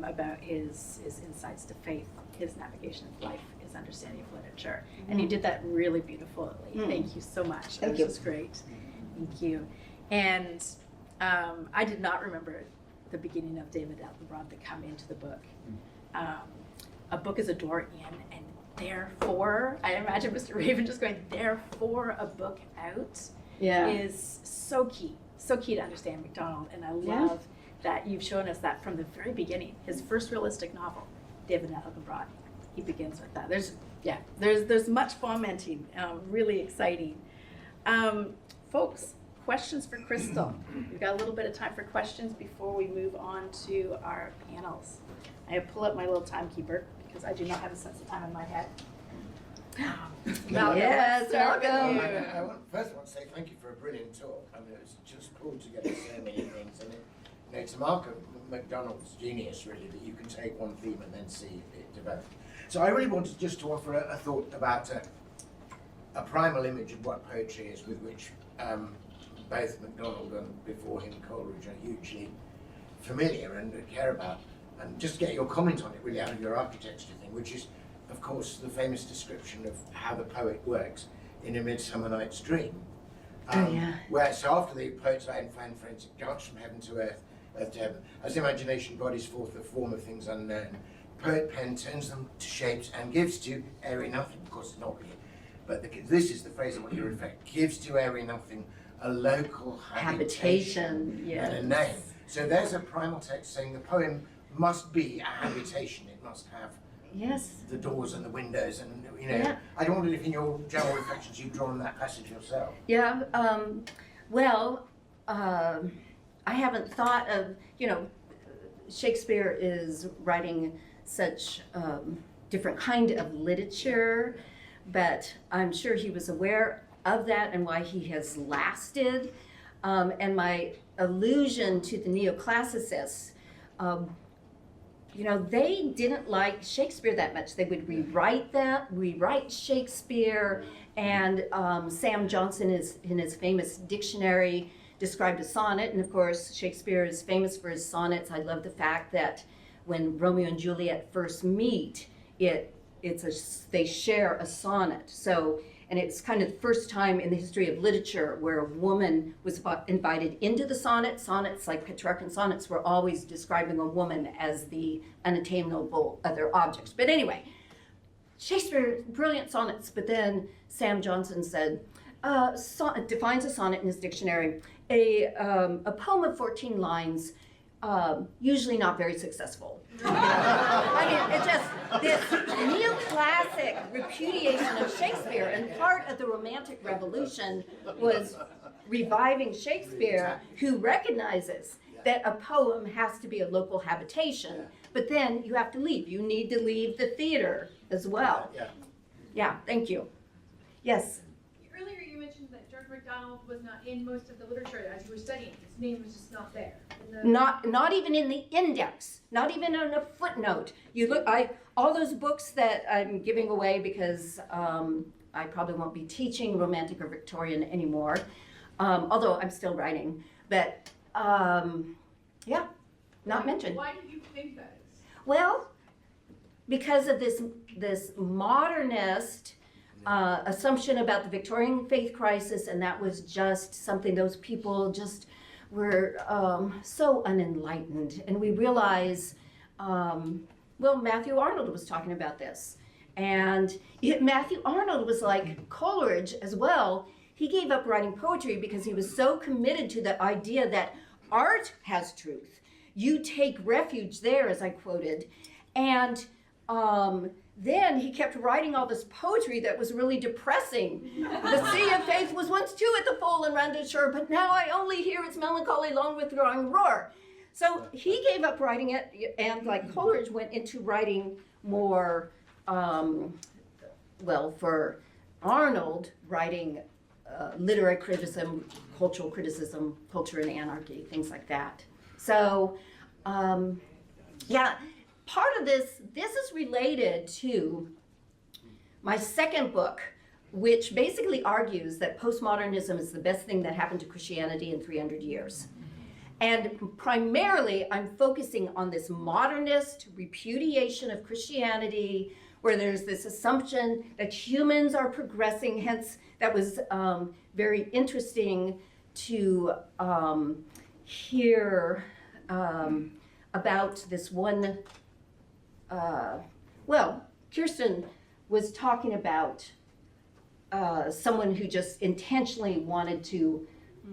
about his insights to faith, his navigation of life, his understanding of literature. And you did that really beautifully. Thank you so much.
Thank you.
This was great. Thank you. And I did not remember the beginning of David Attenborough that come into the book. A book is a door in, and therefore, I imagine Mr. Raven just going, therefore a book out is so key to understand MacDonald. And I love that you've shown us that from the very beginning. His first realistic novel, David Attenborough, he begins with that. There's much fomenting, really exciting. Folks, questions for Crystal. We've got a little bit of time for questions before we move on to our panels. I have pulled up my little timekeeper because I do not have a sense of time in my head.
Yes, welcome.
First, I want to say thank you for a brilliant talk. I mean, it was just cool to get so many things, and it's a mark of MacDonald's genius, really, that you can take one theme and then see it develop. So I really wanted just to offer a thought about a primal image of what poetry is, with which both MacDonald and before him Coleridge are hugely familiar and care about, and just get your comment on it really out of your architecture thing, which is, of course, the famous description of how the poet works in A Midsummer Night's Dream. Where, so after the poet's and fan forensic dance from heaven to earth, earth to heaven, as imagination bodies forth the form of things unknown, poet pen turns them to shapes and gives to airy nothing, of course it's not really, but this is the phrase I want you to reflect, gives to airy nothing a local habitation
yes.
and a name. So there's a primal text saying the poem must be a habitation, it must have the doors and the windows, and I wondered if in your general reflections you've drawn that passage yourself.
I haven't thought of, Shakespeare is writing such different kind of literature, but I'm sure he was aware of that and why he has lasted. And my allusion to the neoclassicists, they didn't like Shakespeare that much. They would rewrite Shakespeare, and Sam Johnson in his famous dictionary described a sonnet, and of course Shakespeare is famous for his sonnets. I love the fact that when Romeo and Juliet first meet, they share a sonnet. So, and it's kind of the first time in the history of literature where a woman was invited into the sonnet. Sonnets, like Petrarchan sonnets, were always describing a woman as the unattainable other objects. But anyway, Shakespeare, brilliant sonnets, but then Sam Johnson said, defines a sonnet in his dictionary, a poem of 14 lines, usually not very successful. It's just this neoclassic repudiation of Shakespeare, and part of the Romantic Revolution was reviving Shakespeare, who recognizes that a poem has to be a local habitation, but then you have to leave. You need to leave the theater as well. Yeah, thank you. Yes?
Earlier you mentioned that George MacDonald was not in most of the literature as you were studying. His name was just not there.
Not even in the index, not even in a footnote. You look, all those books that I'm giving away because I probably won't be teaching Romantic or Victorian anymore, although I'm still writing. But not mentioned.
Why do you think that is?
Well, because of this modernist assumption about the Victorian faith crisis, and that was just something those people just were so unenlightened. And we realize Well, Matthew Arnold was talking about this. And Matthew Arnold was like Coleridge as well. He gave up writing poetry because he was so committed to the idea that art has truth. You take refuge there, as I quoted. And then he kept writing all this poetry that was really depressing. The sea of faith was once too at the full and rounded shore, but now I only hear its melancholy long withdrawing roar. So he gave up writing it, and like Coleridge went into writing more, well, for Arnold, writing literary criticism, cultural criticism, culture and anarchy, things like that. So, yeah, part of this is related to my second book, which basically argues that postmodernism is the best thing that happened to Christianity in 300 years. And primarily, I'm focusing on this modernist repudiation of Christianity, where there's this assumption that humans are progressing. Hence, that was very interesting to hear about this one. Well, Kirsten was talking about someone who just intentionally wanted to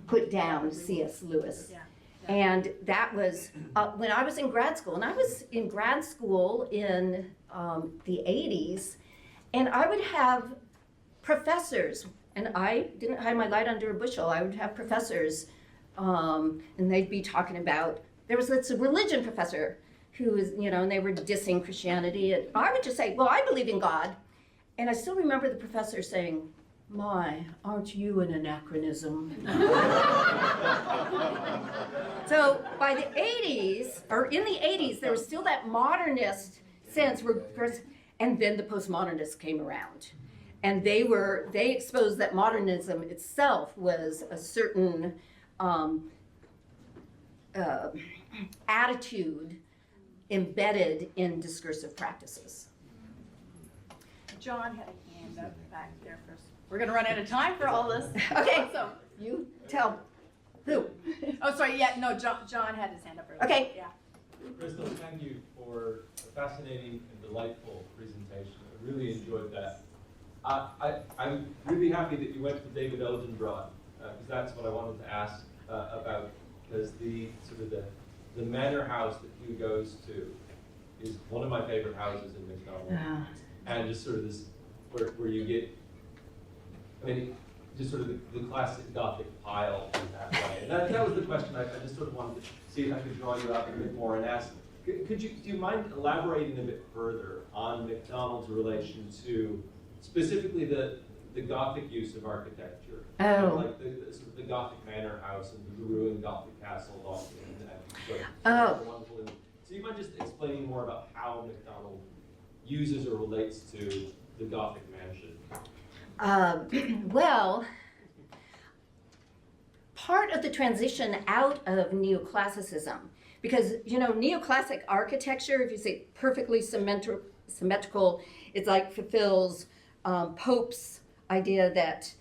put down C.S. Lewis.
Yeah.
And that was when I was in grad school. And I was in grad school in the 80s. And I would have professors, and I didn't hide my light under a bushel. I would have professors, and they'd be talking about, there was this religion professor who was, and they were dissing Christianity. And I would just say, well, I believe in God. And I still remember the professor saying, my, aren't you an anachronism? So by the 80s, or in the 80s, there was still that modernist sense, and then the postmodernists came around. And they exposed that modernism itself was a certain attitude embedded in discursive practices.
John had a hand up back there first. We're going to run out of time for all this.
Okay,
So,
you tell who.
oh, sorry, yeah, no, John had his hand up earlier.
Okay.
Yeah.
Crystal, thank you for a fascinating and delightful presentation. I really enjoyed that. I'm really happy that you went to David Elginbrod, because that's what I wanted to ask about, because the manor house that Hugh goes to is one of my favorite houses in MacDonald. And just sort of this, where you get, I mean, just sort of the classic Gothic pile in that way. And that was the question I just sort of wanted to see if I could draw you out a bit more and ask, do you mind elaborating a bit further on MacDonald's relation to specifically the Gothic use of architecture?
Oh.
Like the Gothic manor house and the ruined Gothic castle,
Oh.
wonderful. So you mind just explaining more about how MacDonald uses or relates to the Gothic mansion?
Well, part of the transition out of neoclassicism, because neoclassic architecture, if you say perfectly symmetrical, it's like fulfills Pope's idea that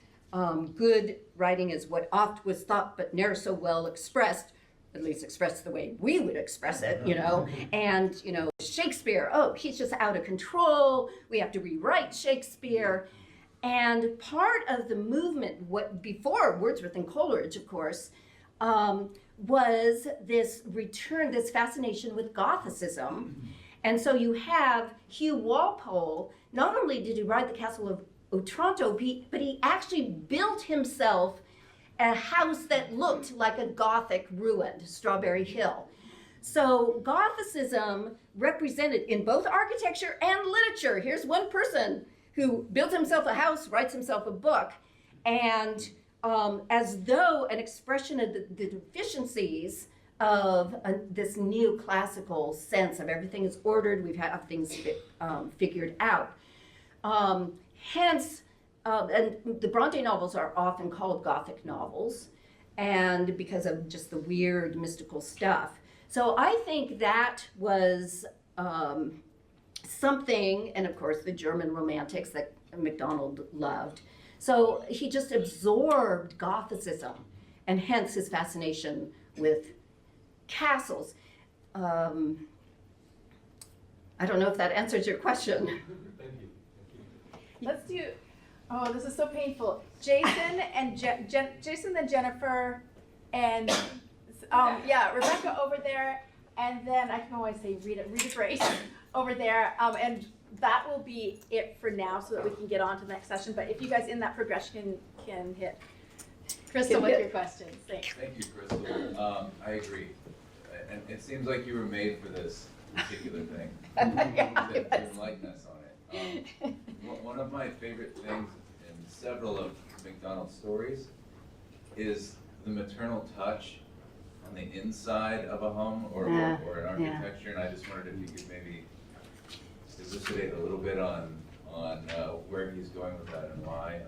good writing is what oft was thought but ne'er so well expressed, at least expressed the way we would express it, and Shakespeare, he's just out of control, we have to rewrite Shakespeare. And part of the movement, what before Wordsworth and Coleridge, of course, was this return, this fascination with Gothicism. And so you have Hugh Walpole, not only did he write the Castle of Otranto, but he actually built himself a house that looked like a Gothic ruin, Strawberry Hill. So Gothicism represented in both architecture and literature. Here's one person who builds himself a house, writes himself a book, and as though an expression of the deficiencies of this neoclassical sense of everything is ordered, we've had things figured out. Hence, and the Bronte novels are often called Gothic novels, and because of just the weird mystical stuff. So I think that was something, and of course the German romantics that MacDonald loved. So he just absorbed Gothicism, and hence his fascination with castles. I don't know if that answers your question.
Thank you. Thank you.
Let's do, oh, this is so painful. Jason and Jason, then Jennifer, and yeah, Rebecca over there, and then I can always say Rita Grace over there, and that will be it for now, so that we can get on to the next session. But if you guys in that progression can hit Crystal with your questions, thanks.
Thank you, Crystal. I agree. And it seems like you were made for this particular thing. To enlighten us on it. One of my favorite things in several of MacDonald's stories is the maternal touch on the inside of a home or an architecture, and I just wondered if you could maybe elucidate a little bit on where he's going with that and why.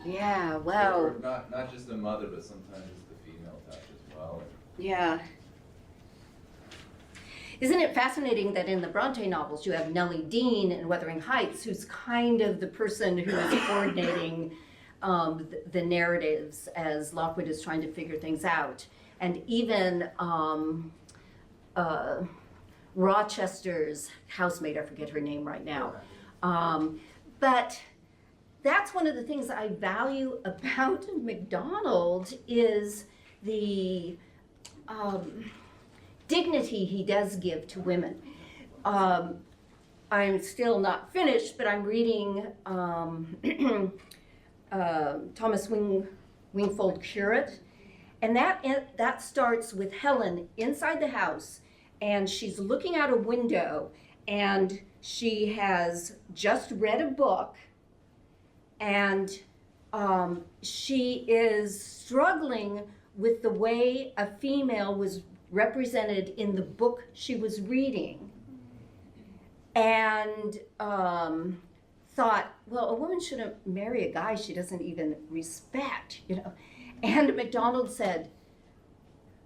Yeah, well.
Or not just the mother, but sometimes it's the female touch as well.
Yeah. Isn't it fascinating that in the Bronte novels you have Nellie Dean in Wuthering Heights, who's kind of the person who is coordinating the narratives as Lockwood is trying to figure things out. And even Rochester's housemaid, I forget her name right now. But that's one of the things I value about MacDonald is the dignity he does give to women. I'm still not finished, but I'm reading Thomas Wingfold Curate, and that starts with Helen inside the house, and she's looking out a window, and she has just read a book, and she is struggling with the way a female was represented in the book she was reading, and thought, well, a woman shouldn't marry a guy she doesn't even respect, you know. And MacDonald said,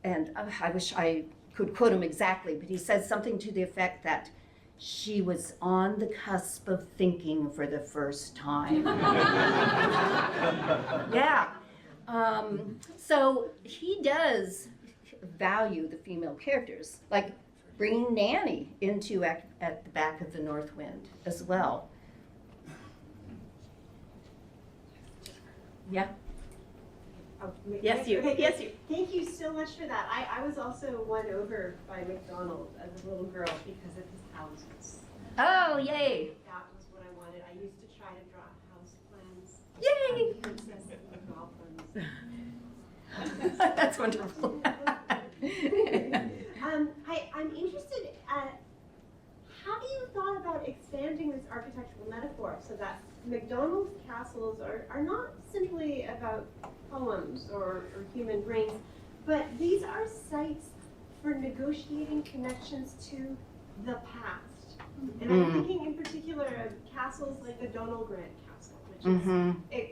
and I wish I could quote him exactly, but he said something to the effect that she was on the cusp of thinking for the first time. Yeah. So he does value the female characters, like bringing Nanny into at the back of the North Wind as well. Yeah.
Oh,
Yes, you.
okay,
Yes, you.
Thank you so much for that. I was also won over by MacDonald as a little girl because of his houses.
Oh, yay.
That was what I wanted. I used to try to draw house plans.
Yay.
Of princesses and goblins.
That's wonderful.
I'm interested at how do you thought about expanding this architectural metaphor so that MacDonald's castles are not simply about poems or human brains, but these are sites for negotiating connections to the past. And I'm thinking in particular of castles like the Donal Grant Castle, which is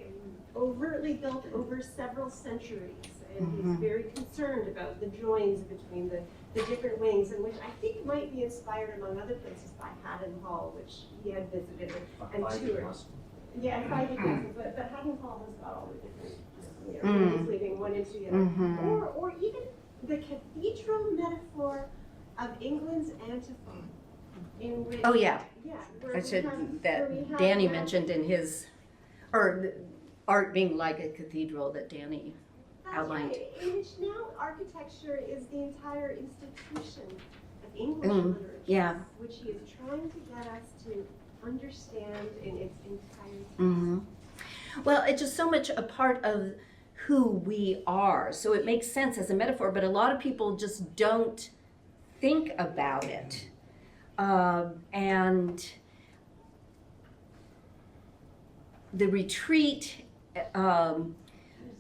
overtly built over several centuries, and he's very concerned about the joins between the different wings, and which I think might be inspired, among other places, by Haddon Hall, which he had visited and toured. Yeah, and Feige Castle, but Haddon Hall has got all the different wings leading one into the other. Or even the cathedral metaphor of England's antiphon, in which
Oh, yeah.
where
I
we
should,
have-
that
where we have
Danny
that-
mentioned in his, or art being like a cathedral that Danny
That's
outlined.
right, in which now architecture is the entire institution of English literature,
yeah.
which he is trying to get us to understand in its entirety.
Well, it's just so much a part of who we are. So it makes sense as a metaphor, but a lot of people just don't think about it. And the retreat,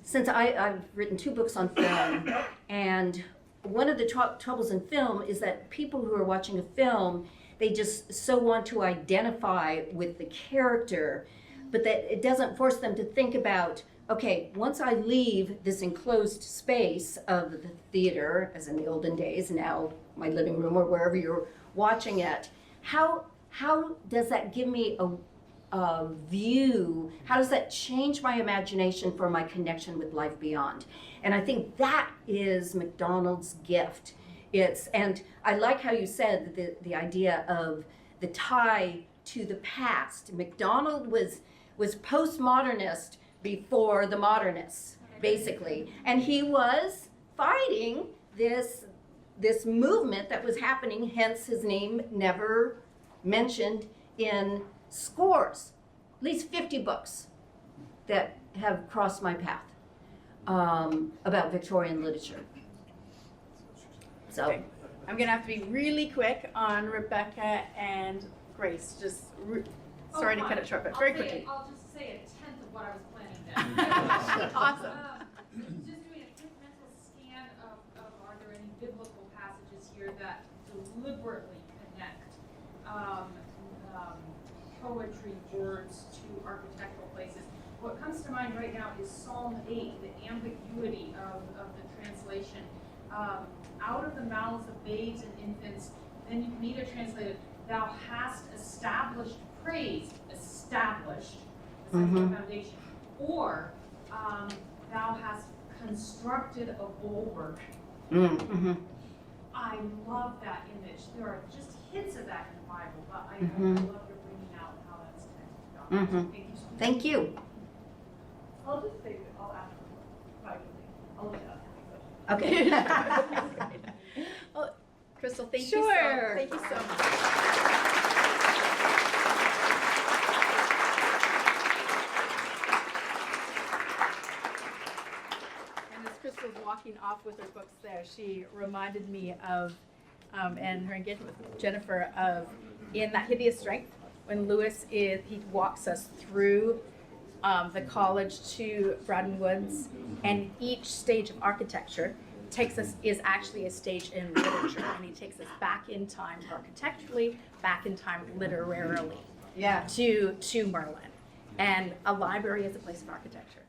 since I've written 2 books on film, and one of the troubles in film is that people who are watching a film, they just so want to identify with the character, but that it doesn't force them to think about, okay, once I leave this enclosed space of the theater, as in the olden days, now my living room or wherever you're watching it, how does that give me a view? How does that change my imagination for my connection with life beyond? And I think that is MacDonald's gift, And I like how you said the idea of the tie to the past. MacDonald was postmodernist before the modernists, basically. And he was fighting this movement that was happening, hence his name never mentioned in scores, at least 50 books that have crossed my path about Victorian literature. So,
Okay. I'm gonna have to be really quick on Rebecca and Grace. Just sorry to cut it short, but very quickly.
I'll just say a tenth of what I was planning then.
Awesome.
Just doing a quick mental scan of are there any biblical passages here that deliberately connect poetry words to architectural places. What comes to mind right now is Psalm 8, the ambiguity of the translation. Out of the mouths of babes and infants, then you can either translate it, thou hast established praise, established, the central foundation, or thou hast constructed a bulwark. I love that image. There are just hints of that in the Bible, but I love your bringing out how that's connected to God. Thank you so much.
thank you.
I'll just say, I'll ask privately. I'll let you ask me questions.
Okay.
Well, Crystal, thank
Sure.
you so much. And as Crystal's walking off with her books there, she reminded me of, and her engagement with Jennifer, of in That Hideous Strength, when he walks us through the college to Bradden Woods, and each stage of architecture is actually a stage in literature, and he takes us back in time architecturally, back in time literarily,
Yeah.
to Merlin. And a library is a place of architecture.